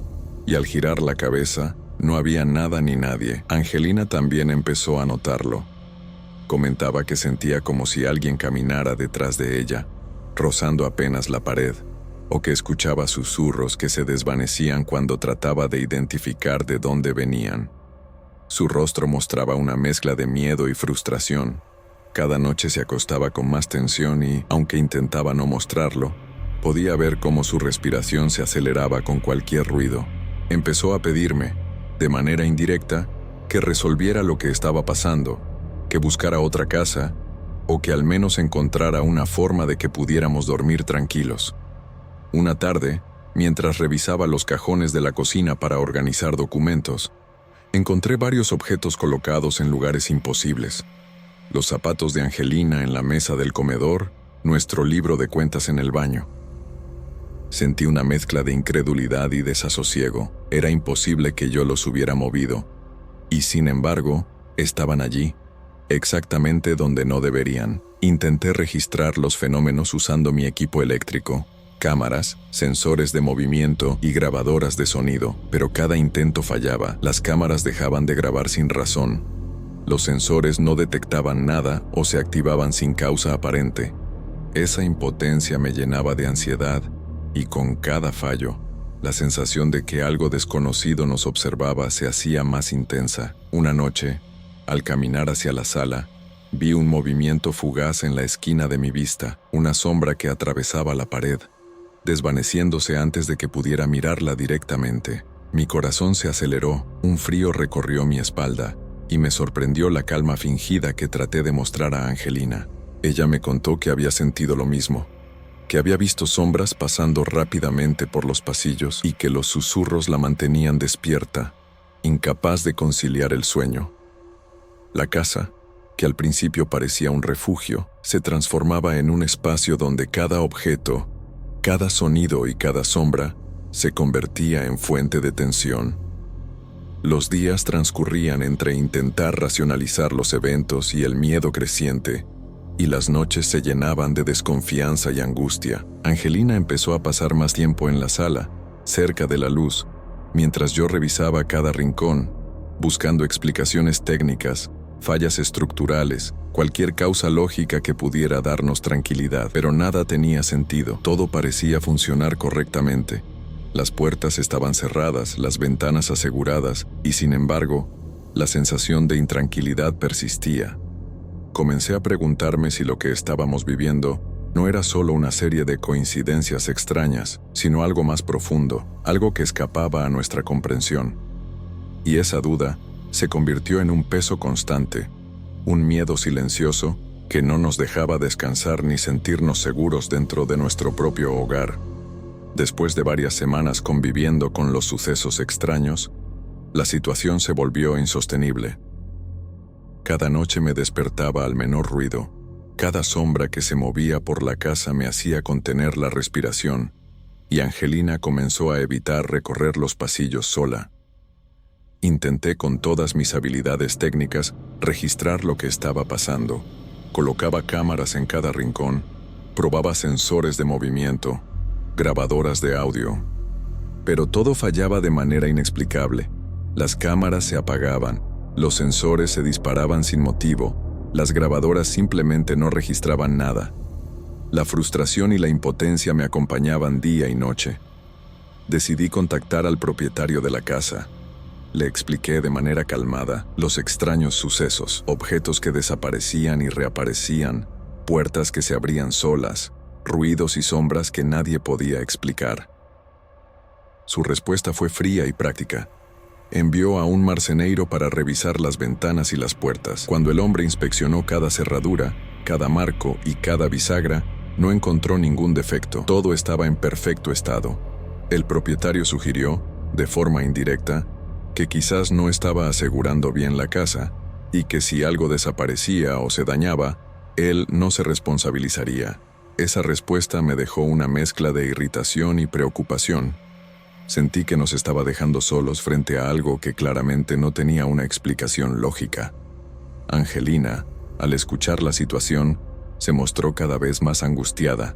A: y al girar la cabeza, no había nada ni nadie. Angelina también empezó a notarlo. Comentaba que sentía como si alguien caminara detrás de ella, rozando apenas la pared, o que escuchaba susurros que se desvanecían cuando trataba de identificar de dónde venían. Su rostro mostraba una mezcla de miedo y frustración. Cada noche se acostaba con más tensión y, aunque intentaba no mostrarlo, podía ver cómo su respiración se aceleraba con cualquier ruido. Empezó a pedirme, de manera indirecta, que resolviera lo que estaba pasando, que buscara otra casa, o que al menos encontrara una forma de que pudiéramos dormir tranquilos. Una tarde, mientras revisaba los cajones de la cocina para organizar documentos, encontré varios objetos colocados en lugares imposibles. Los zapatos de Angelina en la mesa del comedor, nuestro libro de cuentas en el baño. Sentí una mezcla de incredulidad y desasosiego. Era imposible que yo los hubiera movido. Y sin embargo, estaban allí, exactamente donde no deberían. Intenté registrar los fenómenos usando mi equipo eléctrico, cámaras, sensores de movimiento y grabadoras de sonido, pero cada intento fallaba. Las cámaras dejaban de grabar sin razón. Los sensores no detectaban nada o se activaban sin causa aparente. Esa impotencia me llenaba de ansiedad y con cada fallo, la sensación de que algo desconocido nos observaba se hacía más intensa. Una noche, al caminar hacia la sala, vi un movimiento fugaz en la esquina de mi vista, una sombra que atravesaba la pared, desvaneciéndose antes de que pudiera mirarla directamente. Mi corazón se aceleró, un frío recorrió mi espalda, y me sorprendió la calma fingida que traté de mostrar a Angelina. Ella me contó que había sentido lo mismo, que había visto sombras pasando rápidamente por los pasillos y que los susurros la mantenían despierta, incapaz de conciliar el sueño. La casa, que al principio parecía un refugio, se transformaba en un espacio donde cada objeto, cada sonido y cada sombra se convertía en fuente de tensión. Los días transcurrían entre intentar racionalizar los eventos y el miedo creciente, y las noches se llenaban de desconfianza y angustia. Angelina empezó a pasar más tiempo en la sala, cerca de la luz, mientras yo revisaba cada rincón, buscando explicaciones técnicas fallas estructurales, cualquier causa lógica que pudiera darnos tranquilidad, pero nada tenía sentido. Todo parecía funcionar correctamente. Las puertas estaban cerradas, las ventanas aseguradas, y sin embargo, la sensación de intranquilidad persistía. Comencé a preguntarme si lo que estábamos viviendo no era solo una serie de coincidencias extrañas, sino algo más profundo, algo que escapaba a nuestra comprensión. Y esa duda se convirtió en un peso constante, un miedo silencioso que no nos dejaba descansar ni sentirnos seguros dentro de nuestro propio hogar. Después de varias semanas conviviendo con los sucesos extraños, la situación se volvió insostenible. Cada noche me despertaba al menor ruido. Cada sombra que se movía por la casa me hacía contener la respiración, y Angelina comenzó a evitar recorrer los pasillos sola. Intenté con todas mis habilidades técnicas registrar lo que estaba pasando. Colocaba cámaras en cada rincón, probaba sensores de movimiento, grabadoras de audio. Pero todo fallaba de manera inexplicable. Las cámaras se apagaban, los sensores se disparaban sin motivo, las grabadoras simplemente no registraban nada. La frustración y la impotencia me acompañaban día y noche. Decidí contactar al propietario de la casa. Le expliqué de manera calmada los extraños sucesos, objetos que desaparecían y reaparecían, puertas que se abrían solas, ruidos y sombras que nadie podía explicar. Su respuesta fue fría y práctica. Envió a un marceneiro para revisar las ventanas y las puertas. Cuando el hombre inspeccionó cada cerradura, cada marco y cada bisagra, no encontró ningún defecto. Todo estaba en perfecto estado. El propietario sugirió, de forma indirecta, que quizás no estaba asegurando bien la casa y que si algo desaparecía o se dañaba, él no se responsabilizaría. Esa respuesta me dejó una mezcla de irritación y preocupación. Sentí que nos estaba dejando solos frente a algo que claramente no tenía una explicación lógica. Angelina, al escuchar la situación, se mostró cada vez más angustiada.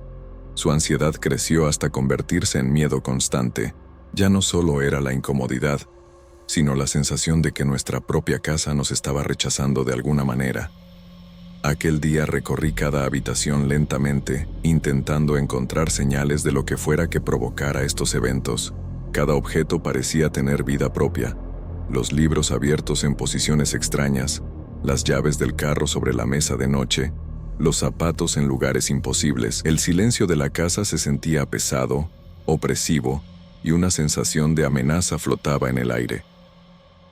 A: Su ansiedad creció hasta convertirse en miedo constante. Ya no solo era la incomodidad, sino la sensación de que nuestra propia casa nos estaba rechazando de alguna manera. Aquel día recorrí cada habitación lentamente, intentando encontrar señales de lo que fuera que provocara estos eventos. Cada objeto parecía tener vida propia. Los libros abiertos en posiciones extrañas, las llaves del carro sobre la mesa de noche, los zapatos en lugares imposibles. El silencio de la casa se sentía pesado, opresivo, y una sensación de amenaza flotaba en el aire.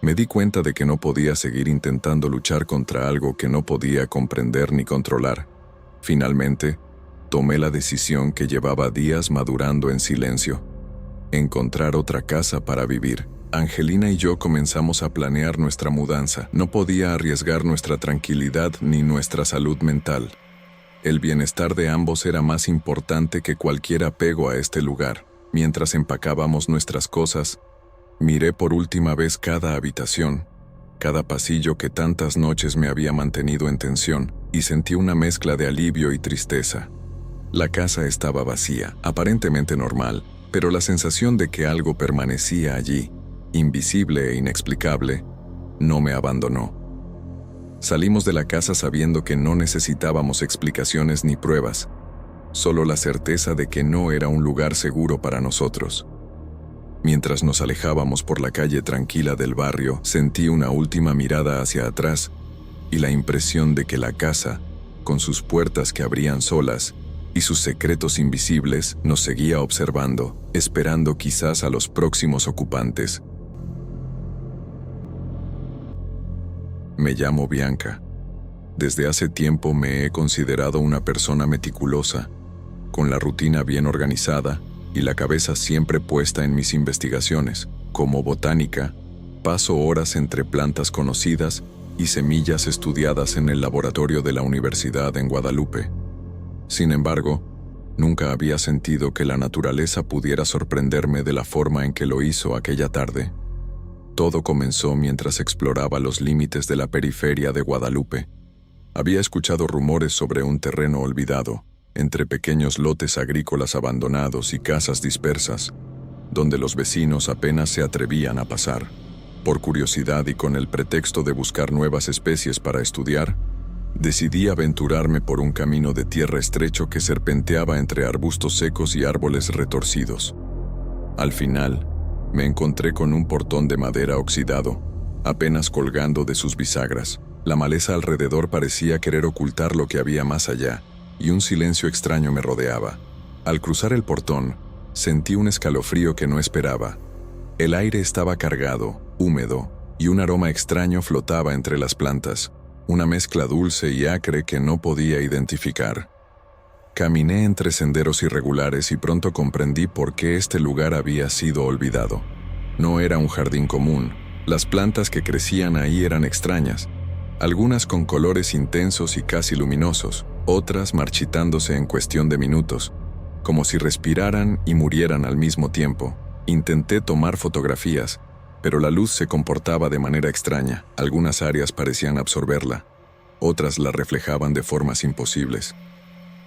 A: Me di cuenta de que no podía seguir intentando luchar contra algo que no podía comprender ni controlar. Finalmente, tomé la decisión que llevaba días madurando en silencio: encontrar otra casa para vivir. Angelina y yo comenzamos a planear nuestra mudanza. No podía arriesgar nuestra tranquilidad ni nuestra salud mental. El bienestar de ambos era más importante que cualquier apego a este lugar. Mientras empacábamos nuestras cosas, miré por última vez cada habitación, cada pasillo que tantas noches me había mantenido en tensión, y sentí una mezcla de alivio y tristeza. La casa estaba vacía, aparentemente normal, pero la sensación de que algo permanecía allí, invisible e inexplicable, no me abandonó. Salimos de la casa sabiendo que no necesitábamos explicaciones ni pruebas, solo la certeza de que no era un lugar seguro para nosotros. Mientras nos alejábamos por la calle tranquila del barrio, sentí una última mirada hacia atrás y la impresión de que la casa, con sus puertas que abrían solas y sus secretos invisibles, nos seguía observando, esperando quizás a los próximos ocupantes. Me llamo Bianca. Desde hace tiempo me he considerado una persona meticulosa, con la rutina bien organizada y la cabeza siempre puesta en mis investigaciones. Como botánica, paso horas entre plantas conocidas y semillas estudiadas en el laboratorio de la Universidad en Guadalupe. Sin embargo, nunca había sentido que la naturaleza pudiera sorprenderme de la forma en que lo hizo aquella tarde. Todo comenzó mientras exploraba los límites de la periferia de Guadalupe. Había escuchado rumores sobre un terreno olvidado, entre pequeños lotes agrícolas abandonados y casas dispersas, donde los vecinos apenas se atrevían a pasar. Por curiosidad y con el pretexto de buscar nuevas especies para estudiar, decidí aventurarme por un camino de tierra estrecho que serpenteaba entre arbustos secos y árboles retorcidos. Al final, me encontré con un portón de madera oxidado, apenas colgando de sus bisagras. La maleza alrededor parecía querer ocultar lo que había más allá, y un silencio extraño me rodeaba. Al cruzar el portón, sentí un escalofrío que no esperaba. El aire estaba cargado, húmedo, y un aroma extraño flotaba entre las plantas, una mezcla dulce y acre que no podía identificar. Caminé entre senderos irregulares y pronto comprendí por qué este lugar había sido olvidado. No era un jardín común. Las plantas que crecían ahí eran extrañas, algunas con colores intensos y casi luminosos, otras marchitándose en cuestión de minutos, como si respiraran y murieran al mismo tiempo. Intenté tomar fotografías, pero la luz se comportaba de manera extraña. Algunas áreas parecían absorberla, otras la reflejaban de formas imposibles.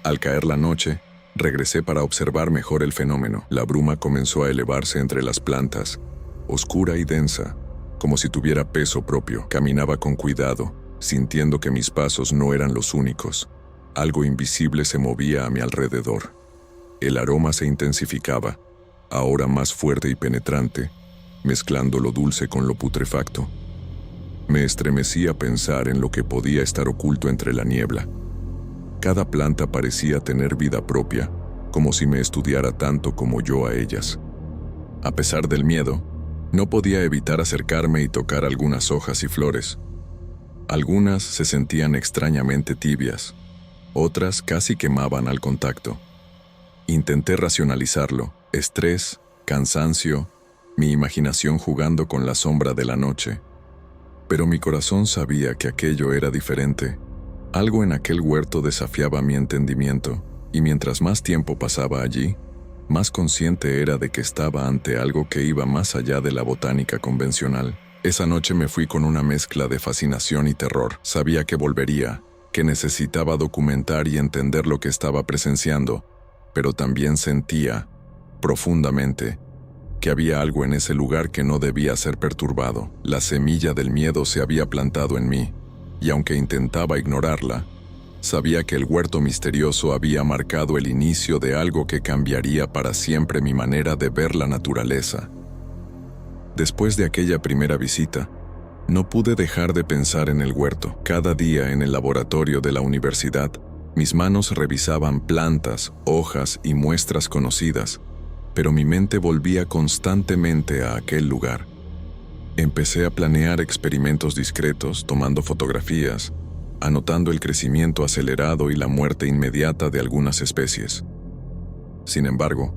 A: Al caer la noche, regresé para observar mejor el fenómeno. La bruma comenzó a elevarse entre las plantas, oscura y densa, como si tuviera peso propio. Caminaba con cuidado, sintiendo que mis pasos no eran los únicos. Algo invisible se movía a mi alrededor. El aroma se intensificaba, ahora más fuerte y penetrante, mezclando lo dulce con lo putrefacto. Me estremecí a pensar en lo que podía estar oculto entre la niebla. Cada planta parecía tener vida propia, como si me estudiara tanto como yo a ellas. A pesar del miedo, no podía evitar acercarme y tocar algunas hojas y flores. Algunas se sentían extrañamente tibias, otras casi quemaban al contacto. Intenté racionalizarlo: estrés, cansancio, mi imaginación jugando con la sombra de la noche. Pero mi corazón sabía que aquello era diferente. Algo en aquel huerto desafiaba mi entendimiento, y mientras más tiempo pasaba allí, más consciente era de que estaba ante algo que iba más allá de la botánica convencional. Esa noche me fui con una mezcla de fascinación y terror. Sabía que volvería, que necesitaba documentar y entender lo que estaba presenciando, pero también sentía, profundamente, que había algo en ese lugar que no debía ser perturbado. La semilla del miedo se había plantado en mí, y aunque intentaba ignorarla, sabía que el huerto misterioso había marcado el inicio de algo que cambiaría para siempre mi manera de ver la naturaleza. Después de aquella primera visita, no pude dejar de pensar en el huerto. Cada día en el laboratorio de la universidad, mis manos revisaban plantas, hojas y muestras conocidas, pero mi mente volvía constantemente a aquel lugar. Empecé a planear experimentos discretos, tomando fotografías, anotando el crecimiento acelerado y la muerte inmediata de algunas especies. Sin embargo,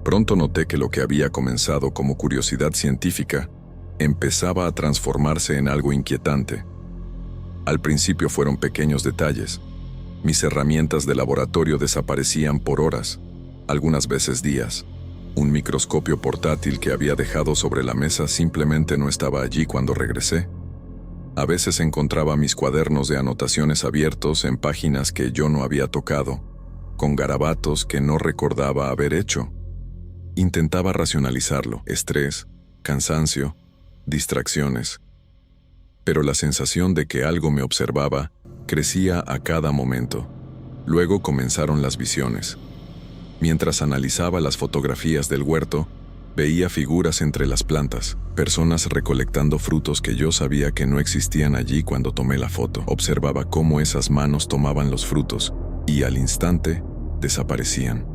A: pronto noté que lo que había comenzado como curiosidad científica empezaba a transformarse en algo inquietante. Al principio fueron pequeños detalles. Mis herramientas de laboratorio desaparecían por horas, algunas veces días. Un microscopio portátil que había dejado sobre la mesa simplemente no estaba allí cuando regresé. A veces encontraba mis cuadernos de anotaciones abiertos en páginas que yo no había tocado, con garabatos que no recordaba haber hecho. Intentaba racionalizarlo: estrés, cansancio, distracciones. Pero la sensación de que algo me observaba crecía a cada momento. Luego comenzaron las visiones. Mientras analizaba las fotografías del huerto, veía figuras entre las plantas, personas recolectando frutos que yo sabía que no existían allí cuando tomé la foto. Observaba cómo esas manos tomaban los frutos y al instante desaparecían.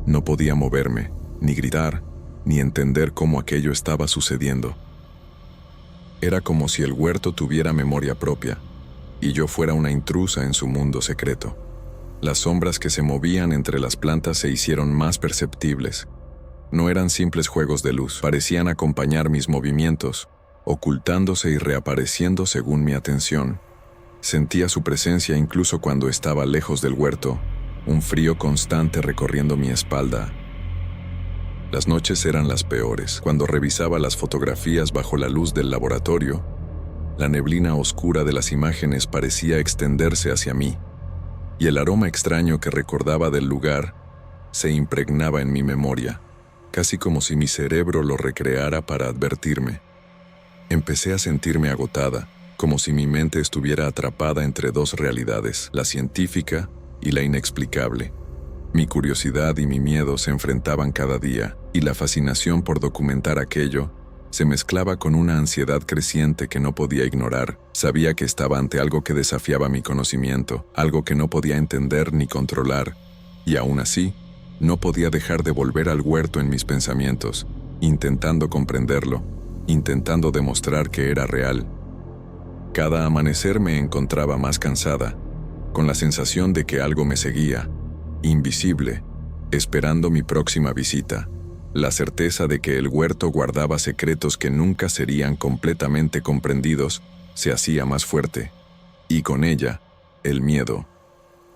A: No podía moverme, ni gritar, ni entender cómo aquello estaba sucediendo. Era como si el huerto tuviera memoria propia y yo fuera una intrusa en su mundo secreto. Las sombras que se movían entre las plantas se hicieron más perceptibles. No eran simples juegos de luz, parecían acompañar mis movimientos, ocultándose y reapareciendo según mi atención. Sentía su presencia incluso cuando estaba lejos del huerto, un frío constante recorriendo mi espalda. Las noches eran las peores. Cuando revisaba las fotografías bajo la luz del laboratorio, la neblina oscura de las imágenes parecía extenderse hacia mí, y el aroma extraño que recordaba del lugar se impregnaba en mi memoria, casi como si mi cerebro lo recreara para advertirme. Empecé a sentirme agotada, como si mi mente estuviera atrapada entre dos realidades, la científica y la inexplicable. Mi curiosidad y mi miedo se enfrentaban cada día, y la fascinación por documentar aquello se mezclaba con una ansiedad creciente que no podía ignorar. Sabía que estaba ante algo que desafiaba mi conocimiento, algo que no podía entender ni controlar, y aún así, no podía dejar de volver al huerto en mis pensamientos, intentando comprenderlo, intentando demostrar que era real. Cada amanecer me encontraba más cansada, con la sensación de que algo me seguía, invisible, esperando mi próxima visita. La certeza de que el huerto guardaba secretos que nunca serían completamente comprendidos se hacía más fuerte, y con ella, el miedo.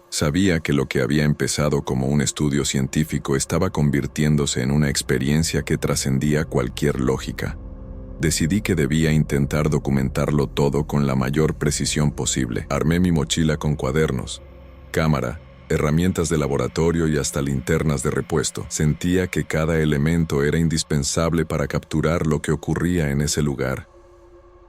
A: Sabía que lo que había empezado como un estudio científico estaba convirtiéndose en una experiencia que trascendía cualquier lógica. Decidí que debía intentar documentarlo todo con la mayor precisión posible. Armé mi mochila con cuadernos, cámara, herramientas de laboratorio y hasta linternas de repuesto. Sentía que cada elemento era indispensable para capturar lo que ocurría en ese lugar.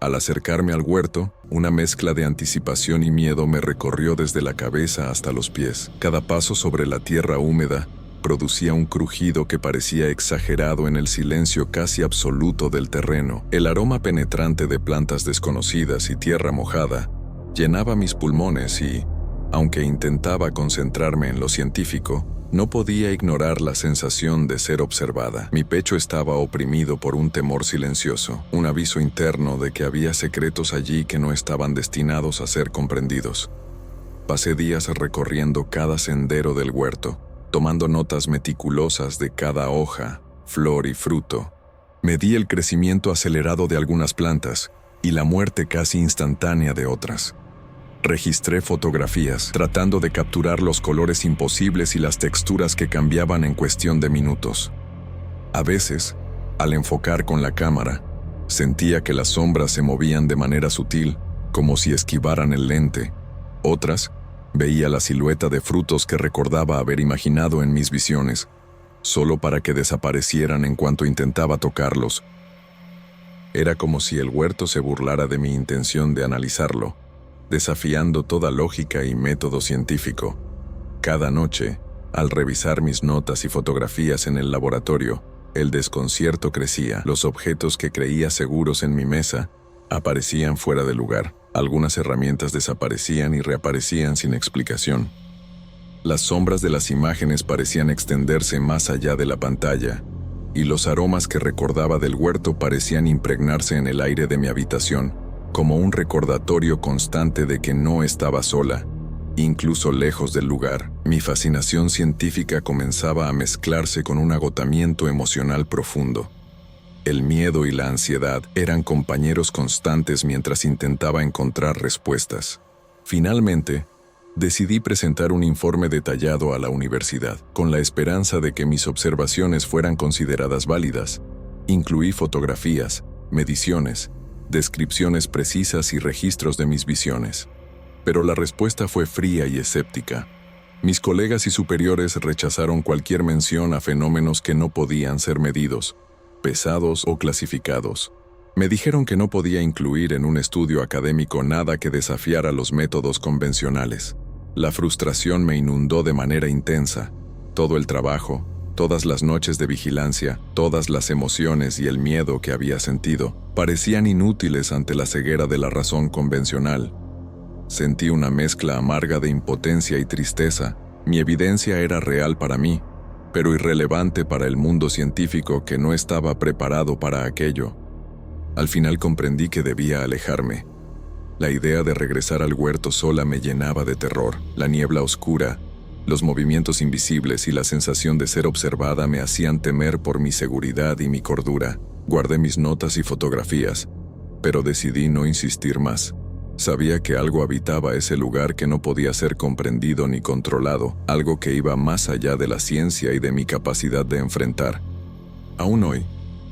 A: Al acercarme al huerto, una mezcla de anticipación y miedo me recorrió desde la cabeza hasta los pies. Cada paso sobre la tierra húmeda producía un crujido que parecía exagerado en el silencio casi absoluto del terreno. El aroma penetrante de plantas desconocidas y tierra mojada llenaba mis pulmones y, aunque intentaba concentrarme en lo científico, no podía ignorar la sensación de ser observada. Mi pecho estaba oprimido por un temor silencioso, un aviso interno de que había secretos allí que no estaban destinados a ser comprendidos. Pasé días recorriendo cada sendero del huerto, tomando notas meticulosas de cada hoja, flor y fruto. Medí el crecimiento acelerado de algunas plantas y la muerte casi instantánea de otras. Registré fotografías, tratando de capturar los colores imposibles y las texturas que cambiaban en cuestión de minutos. A veces, al enfocar con la cámara, sentía que las sombras se movían de manera sutil, como si esquivaran el lente. Otras, veía la silueta de frutos que recordaba haber imaginado en mis visiones, solo para que desaparecieran en cuanto intentaba tocarlos. Era como si el huerto se burlara de mi intención de analizarlo, desafiando toda lógica y método científico. Cada noche, al revisar mis notas y fotografías en el laboratorio, el desconcierto crecía. Los objetos que creía seguros en mi mesa aparecían fuera de lugar. Algunas herramientas desaparecían y reaparecían sin explicación. Las sombras de las imágenes parecían extenderse más allá de la pantalla, y los aromas que recordaba del huerto parecían impregnarse en el aire de mi habitación, como un recordatorio constante de que no estaba sola, incluso lejos del lugar. Mi fascinación científica comenzaba a mezclarse con un agotamiento emocional profundo. El miedo y la ansiedad eran compañeros constantes mientras intentaba encontrar respuestas. Finalmente, decidí presentar un informe detallado a la universidad, con la esperanza de que mis observaciones fueran consideradas válidas. Incluí fotografías, mediciones, descripciones precisas y registros de mis visiones. Pero la respuesta fue fría y escéptica. Mis colegas y superiores rechazaron cualquier mención a fenómenos que no podían ser medidos, pesados o clasificados. Me dijeron que no podía incluir en un estudio académico nada que desafiara los métodos convencionales. La frustración me inundó de manera intensa. Todo el trabajo, todas las noches de vigilancia, todas las emociones y el miedo que había sentido, parecían inútiles ante la ceguera de la razón convencional. Sentí una mezcla amarga de impotencia y tristeza. Mi evidencia era real para mí, pero irrelevante para el mundo científico que no estaba preparado para aquello. Al final comprendí que debía alejarme. La idea de regresar al huerto sola me llenaba de terror. La niebla oscura, los movimientos invisibles y la sensación de ser observada me hacían temer por mi seguridad y mi cordura. Guardé mis notas y fotografías, pero decidí no insistir más. Sabía que algo habitaba ese lugar que no podía ser comprendido ni controlado, algo que iba más allá de la ciencia y de mi capacidad de enfrentar. Aún hoy,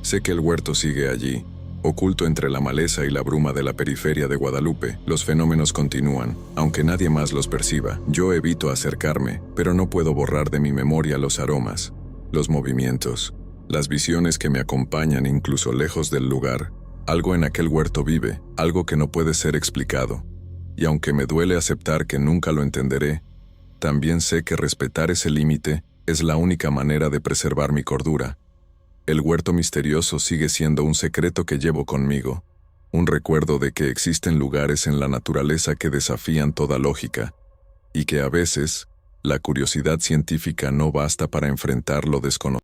A: sé que el huerto sigue allí, oculto entre la maleza y la bruma de la periferia de Guadalupe. Los fenómenos continúan, aunque nadie más los perciba. Yo evito acercarme, pero no puedo borrar de mi memoria los aromas, los movimientos, las visiones que me acompañan incluso lejos del lugar. Algo en aquel huerto vive, algo que no puede ser explicado. Y aunque me duele aceptar que nunca lo entenderé, también sé que respetar ese límite es la única manera de preservar mi cordura. El huerto misterioso sigue siendo un secreto que llevo conmigo, un recuerdo de que existen lugares en la naturaleza que desafían toda lógica, y que a veces, la curiosidad científica no basta para enfrentar lo desconocido.